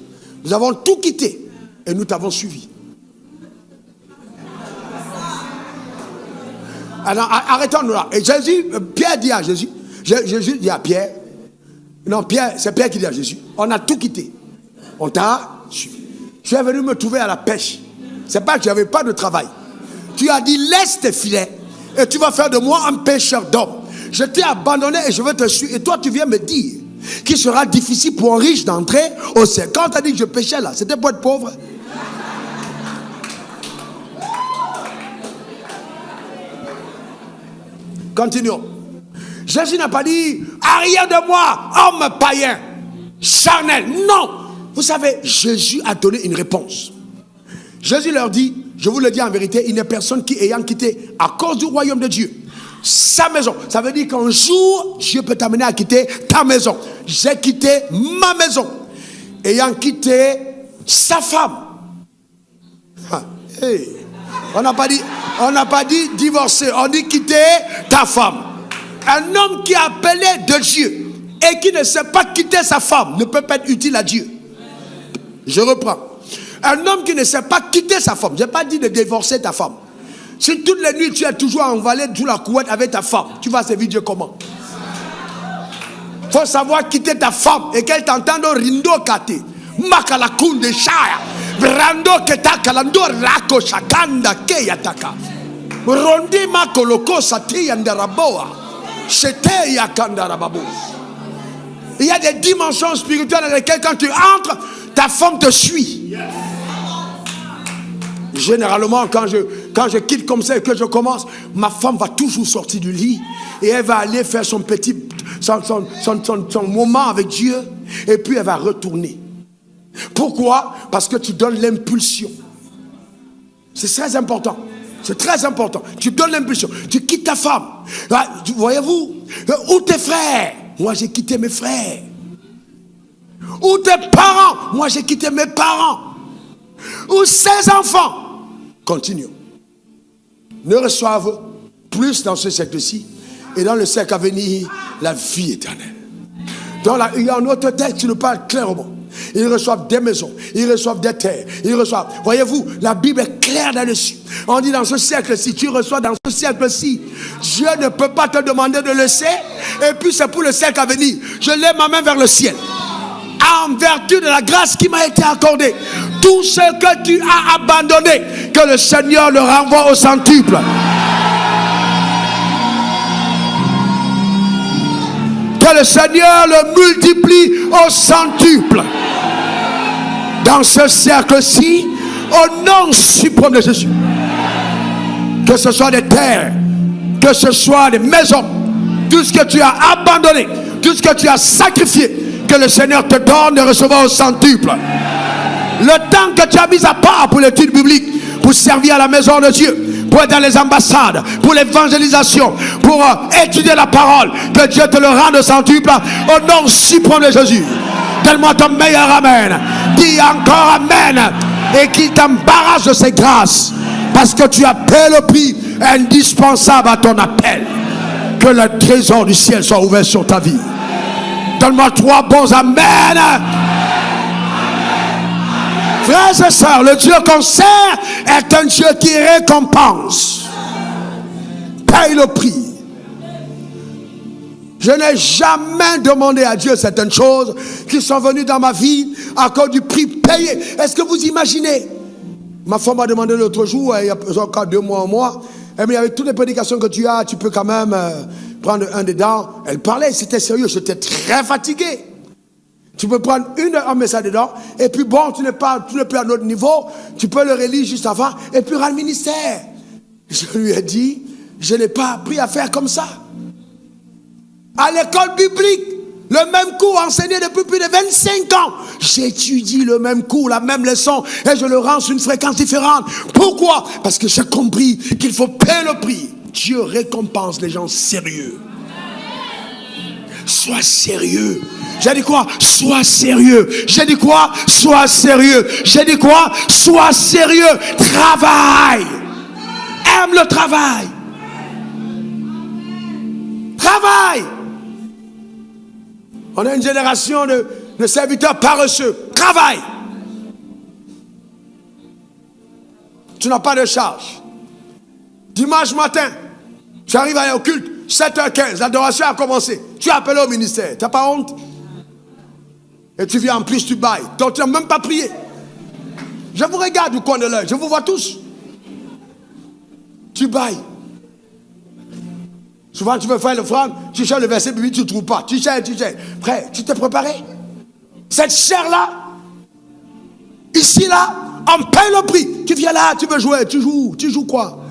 nous avons tout quitté et nous t'avons suivi. Alors, arrêtons-nous là. Et Pierre dit à Jésus, Jésus dit à Pierre, non, Pierre, c'est Pierre qui dit à Jésus, on a tout quitté. On t'a suivi. Tu es venu me trouver à la pêche. C'est pas que tu n'avais pas de travail. Tu as dit, laisse tes filets et tu vas faire de moi un pêcheur d'hommes. Je t'ai abandonné et je vais te suivre. Et toi, tu viens me dire qu'il sera difficile pour un riche d'entrer au ciel. Quand tu as dit que je pêchais là, c'était pour être pauvre. Continuons. Jésus n'a pas dit, arrière de moi, homme païen, charnel. Non. Vous savez, Jésus a donné une réponse. Jésus leur dit, Je vous le dis en vérité, il n'y a personne qui, ayant quitté à cause du royaume de Dieu, sa maison, ça veut dire qu'un jour, Dieu peut t'amener à quitter ta maison. J'ai quitté ma maison, ayant quitté sa femme. Hey. On n'a pas dit divorcer, on dit quitter ta femme. Un homme qui est appelé de Dieu et qui ne sait pas quitter sa femme ne peut pas être utile à Dieu. Je reprends. Un homme qui ne sait pas quitter sa femme, je n'ai pas dit de divorcer ta femme. Si toutes les nuits tu es toujours envalé sous la couette avec ta femme, tu vas servir Dieu comment? Il faut savoir quitter ta femme et qu'elle t'entende rindo kate. Makala kunde shaya. Brando keta kalando rako shakanda keyataka. Rondi makoloko sati yandaraboa. Shete yakandarababu. Il y a des dimensions spirituelles dans lesquelles quand tu entres, ta femme te suit. Généralement, quand je quitte comme ça et que je commence, ma femme va toujours sortir du lit et elle va aller faire son moment avec Dieu et puis elle va retourner. Pourquoi? Parce que tu donnes l'impulsion. C'est très important. C'est très important. Tu donnes l'impulsion. Tu quittes ta femme. Voyez-vous? Ou tes frères? Moi, j'ai quitté mes frères. Ou tes parents? Moi, j'ai quitté mes parents. Ou ses enfants? Continuons. Ne reçoivent plus dans ce siècle-ci et dans le siècle à venir la vie éternelle. Il y a un autre texte qui nous parle clairement. Ils reçoivent des maisons, ils reçoivent des terres, ils reçoivent. Voyez-vous, la Bible est claire là-dessus. On dit dans ce siècle-ci, tu reçois dans ce siècle-ci. Dieu ne peut pas te demander de laisser. Et puis c'est pour le siècle à venir. Je lève ma main vers le ciel. En vertu de la grâce qui m'a été accordée, tout ce que tu as abandonné, que le Seigneur le renvoie au centuple. Que le Seigneur le multiplie au centuple. Dans ce cercle-ci, au nom suprême de Jésus. Que ce soit des terres, que ce soit des maisons, tout ce que tu as abandonné, tout ce que tu as sacrifié, que le Seigneur te donne de recevoir au centuple. Le temps que tu as mis à part pour l'étude biblique, pour servir à la maison de Dieu, pour être dans les ambassades, pour l'évangélisation, pour étudier la parole, que Dieu te le rende au centuple, au nom suprême de Jésus. Donne-moi ton meilleur amen. Dis encore amen. Et qu'il t'embarrasse de ses grâces. Parce que tu as payé le prix indispensable à ton appel. Que le trésor du ciel soit ouvert sur ta vie. Donne-moi 3 bons amen. Frères et sœurs, le Dieu qu'on sert est un Dieu qui récompense. Paye le prix. Je n'ai jamais demandé à Dieu certaines choses qui sont venues dans ma vie à cause du prix payé. Est-ce que vous imaginez? Ma femme m'a demandé l'autre jour, il y a encore 2 mois, un mois, elle me dit, avec toutes les prédications que tu as, tu peux quand même prendre un dedans. Elle parlait, c'était sérieux, j'étais très fatigué. Tu peux prendre un message dedans, et puis bon, tu n'es plus à notre niveau, tu peux le relire juste avant, et puis rendre ministère. Je lui ai dit, je n'ai pas appris à faire comme ça. À l'école biblique, le même cours enseigné depuis plus de 25 ans. J'étudie le même cours, la même leçon, et je le rends sur une fréquence différente. Pourquoi? Parce que j'ai compris qu'il faut payer le prix. Dieu récompense les gens sérieux. Sois sérieux. J'ai dit quoi? Sois sérieux. J'ai dit quoi? Sois sérieux. J'ai dit quoi? Sois sérieux. Travaille. Aime le travail. Travaille. On a une génération de serviteurs paresseux. Travaille. Tu n'as pas de charge. Dimanche matin, tu arrives à aller au culte, 7h15, l'adoration a commencé. Tu es appelé au ministère. Tu n'as pas honte? Et tu viens en plus, tu bailles. Donc tu n'as même pas prié. Je vous regarde du coin de l'œil. Je vous vois tous. Tu bailles. Souvent tu veux faire l'offrande, tu cherches le verset biblique, tu ne trouves pas. Tu cherches. Frère, tu t'es préparé? Cette chair-là, ici, là, on paye le prix. Tu viens là, tu veux jouer, tu joues quoi?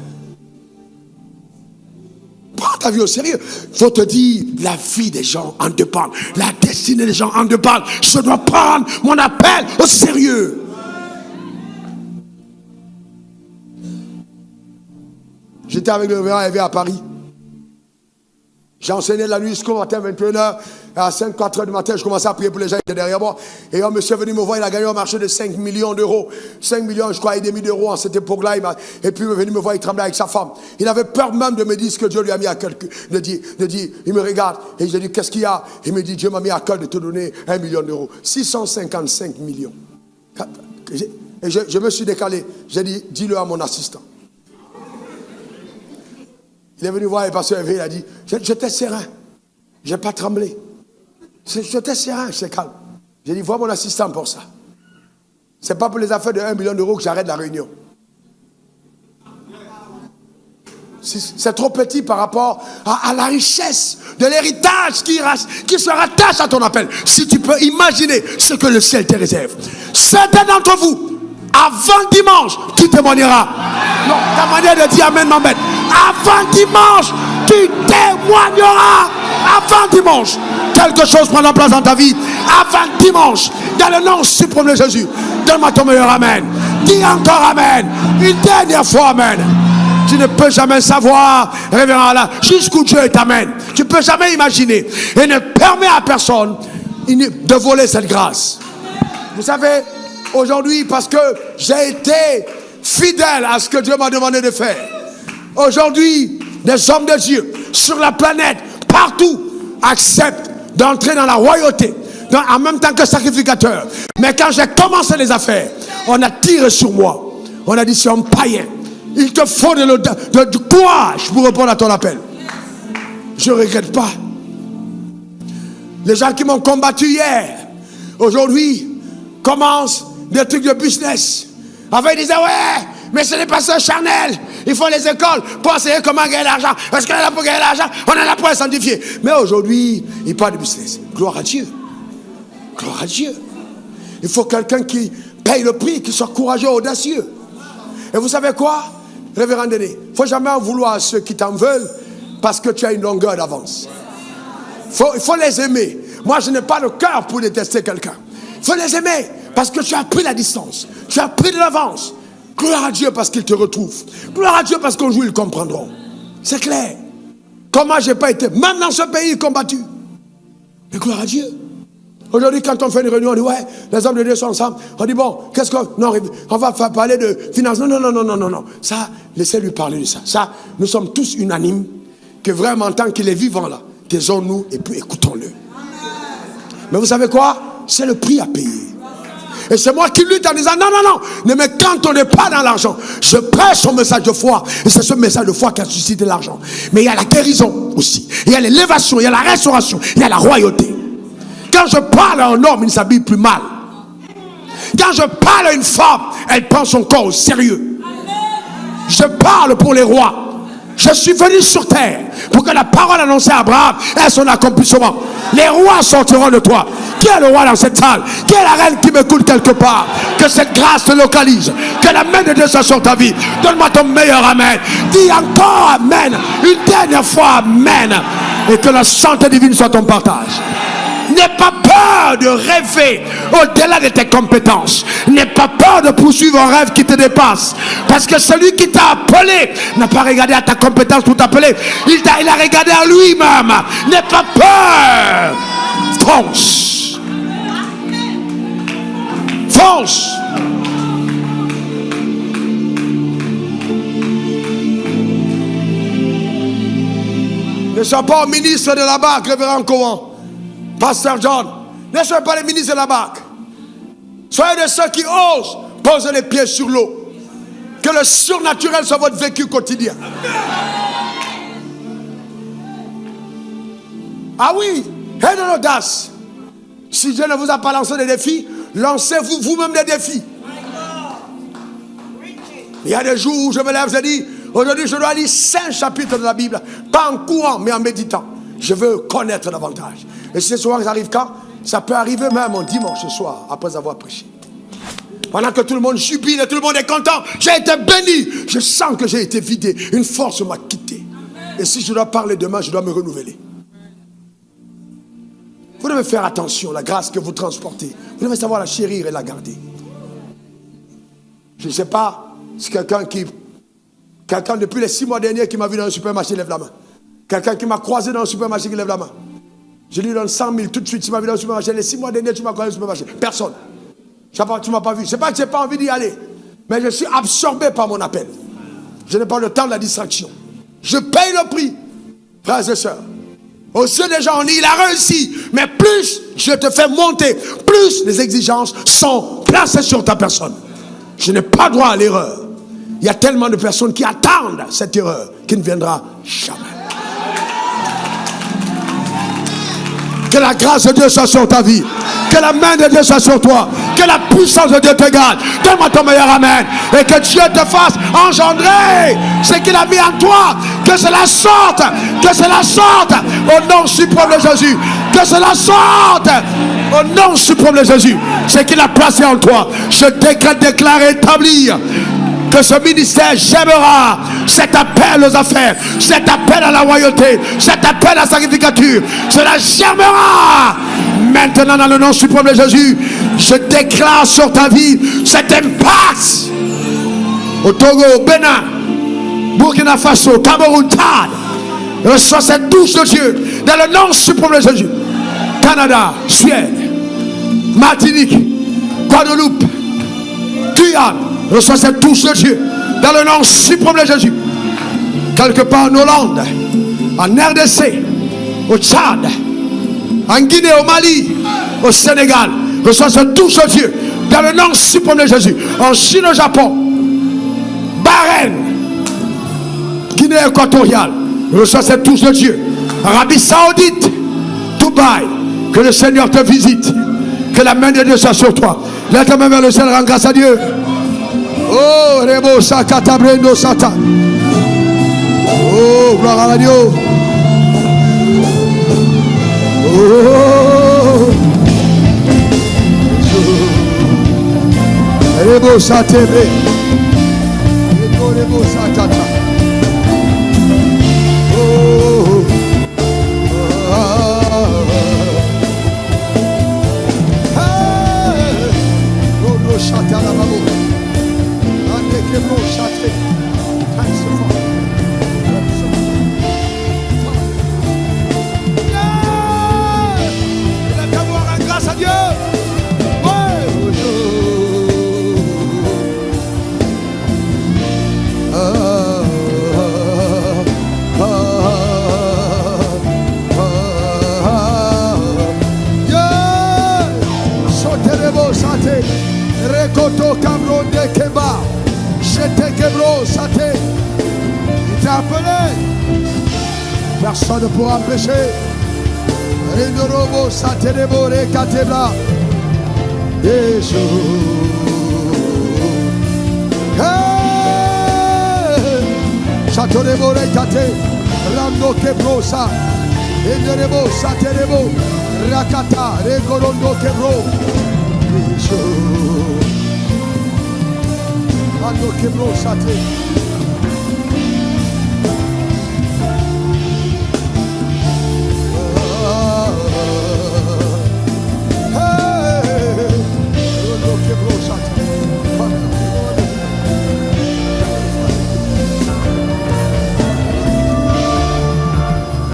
Prends ta vie au sérieux. Il faut te dire, la vie des gens en dépend. La destinée des gens en dépend. Je dois prendre mon appel au sérieux. J'étais avec le révérend Hervé à Paris. J'ai enseigné la nuit jusqu'au matin, 21h. À 5, 4h du matin, je commençais à prier pour les gens qui étaient derrière moi. Et un monsieur est venu me voir, il a gagné un marché de 5 millions d'euros. 5 millions, je crois, et demi d'euros en cette époque-là. Et puis il est venu me voir, il tremblait avec sa femme. Il avait peur même de me dire ce que Dieu lui a mis à cœur. Il me regarde et je lui dis, qu'est-ce qu'il y a? Il me dit, Dieu m'a mis à cœur de te donner 1 million d'euros. 655 millions. Et je me suis décalé. J'ai dit, dis-le à mon assistant. Il est venu voir le pasteur Hervé, il a dit, j'étais serein, je n'ai pas tremblé. J'étais serein, j'étais calme. J'ai dit, vois mon assistant pour ça. Ce n'est pas pour les affaires de 1 million d'euros que j'arrête la réunion. C'est trop petit par rapport à la richesse de l'héritage qui se rattache à ton appel. Si tu peux imaginer ce que le ciel te réserve. Certains d'entre vous, avant dimanche, tu témoigneras. Non, ta manière de dire amen m'embête. Avant dimanche, tu témoigneras. Avant dimanche, quelque chose prendra place dans ta vie. Avant dimanche, dans le nom suprême de Jésus, donne-moi ton meilleur amen. Dis encore amen. Une dernière fois amen. Tu ne peux jamais savoir, révérend Allah, jusqu'où Dieu t'amène. Tu ne peux jamais imaginer. Et ne permet à personne de voler cette grâce. Vous savez, aujourd'hui, parce que j'ai été fidèle à ce que Dieu m'a demandé de faire. Aujourd'hui, des hommes de Dieu sur la planète, partout, acceptent d'entrer dans la royauté, en même temps que sacrificateur. Mais quand j'ai commencé les affaires, on a tiré sur moi. On a dit, c'est un païen. Il te faut du courage pour répondre à ton appel. Je ne regrette pas. Les gens qui m'ont combattu hier, aujourd'hui, commencent des trucs de business. Avant, ils disaient, ouais, mais ce n'est pas ça charnel. Il faut les écoles pour enseigner comment gagner l'argent. Parce qu'on est là pour gagner l'argent, on est là pour être sanctifié. Mais aujourd'hui, ils parlent de business. Gloire à Dieu. Gloire à Dieu. Il faut quelqu'un qui paye le prix, qui soit courageux, audacieux. Et vous savez quoi, révérend Denis? Il ne faut jamais en vouloir à ceux qui t'en veulent parce que tu as une longueur d'avance. Il faut les aimer. Moi, je n'ai pas le cœur pour détester quelqu'un. Il faut les aimer parce que tu as pris la distance. Tu as pris de l'avance. Gloire à Dieu parce qu'ils te retrouvent. Gloire à Dieu parce qu'un jour ils comprendront. C'est clair. Comment j'ai pas été, même dans ce pays, combattu. Mais gloire à Dieu. Aujourd'hui, quand on fait une réunion, on dit, ouais, les hommes de Dieu sont ensemble. On dit, bon, qu'est-ce qu'on... Non, on va parler de finances. Non. Ça, laissez-lui parler de ça. Ça, nous sommes tous unanimes que vraiment, tant qu'il est vivant là, taisons-nous et puis écoutons-le. Mais vous savez quoi? C'est le prix à payer. Et c'est moi qui lutte en disant, non, mais quand on n'est pas dans l'argent, je prêche son message de foi. Et c'est ce message de foi qui a suscité l'argent. Mais il y a la guérison aussi. Il y a l'élévation, il y a la restauration, il y a la royauté. Quand je parle à un homme, il s'habille plus mal. Quand je parle à une femme, elle prend son corps au sérieux. Je parle pour les rois. Je suis venu sur terre pour que la parole annoncée à Abraham ait son accomplissement. Les rois sortiront de toi. Qui est le roi dans cette salle? Qui est la reine qui m'écoute quelque part? Que cette grâce te localise. Que la main de Dieu soit sur ta vie. Donne-moi ton meilleur amen. Dis encore amen. Une dernière fois amen. Et que la santé divine soit ton partage. N'aie pas peur de rêver au-delà de tes compétences. N'aie pas peur de poursuivre un rêve qui te dépasse. Parce que celui qui t'a appelé n'a pas regardé à ta compétence pour t'appeler. Il a regardé à lui-même. N'aie pas peur. Fonce. Fonce. Ne sois pas ministre de la barque, révérend Cohan. Pasteur John, ne soyez pas les ministres de la barque. Soyez de ceux qui osent poser les pieds sur l'eau. Que le surnaturel soit votre vécu quotidien. Ah oui, et de l'audace. Si Dieu ne vous a pas lancé des défis, lancez-vous vous-même des défis. Il y a des jours où je me lève, je dis, aujourd'hui je dois lire 5 chapitres de la Bible, pas en courant, mais en méditant. Je veux connaître davantage. Et ce soir, ça arrive quand? Ça peut arriver même un dimanche soir, après avoir prêché. Pendant que tout le monde jubile, tout le monde est content, j'ai été béni. Je sens que j'ai été vidé. Une force m'a quitté. Et si je dois parler demain, je dois me renouveler. Vous devez faire attention à la grâce que vous transportez. Vous devez savoir la chérir et la garder. Je ne sais pas si quelqu'un qui Quelqu'un depuis les 6 mois derniers qui m'a vu dans le supermarché, lève la main. Quelqu'un qui m'a croisé dans le supermarché, qui lève la main. Je lui donne 100 000 tout de suite. Tu m'as vu dans le supermarché. Les 6 mois derniers, tu m'as croisé dans le supermarché. Personne. Tu ne m'as pas vu. Ce n'est pas que je n'ai pas envie d'y aller. Mais je suis absorbé par mon appel. Je n'ai pas le temps de la distraction. Je paye le prix. Frères et sœurs. Aux yeux des gens, on dit, il a réussi. Mais plus je te fais monter, plus les exigences sont placées sur ta personne. Je n'ai pas droit à l'erreur. Il y a tellement de personnes qui attendent cette erreur qui ne viendra jamais. Que la grâce de Dieu soit sur ta vie. Que la main de Dieu soit sur toi. Que la puissance de Dieu te garde. Donne-moi ton meilleur amen. Et que Dieu te fasse engendrer ce qu'il a mis en toi. Que cela sorte. Que cela sorte. Au nom suprême de Jésus. Que cela sorte. Au nom suprême de Jésus. Ce qu'il a placé en toi. Je déclare et établir que ce ministère j'aimera cet appel aux affaires, cet appel à la royauté, cet appel à la sacrificature. Cela germera maintenant dans le nom suprême de Jésus. Je déclare sur ta vie cet impact au Togo, au Bénin, Burkina Faso, Cameroun, Tchad. Reçois cette douce de Dieu dans le nom suprême de Jésus. Canada, Suède, Martinique, Guadeloupe, Guyane. Reçois cette touche de Dieu dans le nom suprême de Jésus. Quelque part en Hollande, en RDC, au Tchad, en Guinée, au Mali, au Sénégal. Reçois cette touche de Dieu dans le nom suprême de Jésus. En Chine, au Japon, Bahreïn, Guinée équatoriale. Reçois cette touche de Dieu. Arabie Saoudite, Dubaï. Que le Seigneur te visite. Que la main de Dieu soit sur toi. Lève ta main vers le ciel, rends grâce à Dieu. Oh, Rebo Sakata Brendo Sata. Oh, gloire à Dieu. Oh, Rebo Satebe. Rebo Sakata. Oh, Rodo Sata la Babo. Grâce à Dieu. Rekoto Cameroun de Keba. J'étais Kebro, Saté. Il t'a appelé. Personne ne pourra empêcher. Rendorobo, Saté, Debo, Rekatebla. Jésus. Sato Debo, Rekate. Rando Kebro, Sa. Rendorobo, Saté, Debo. Rakata, Regorondo Kebro. Jésus. Rando Kebro, Saté.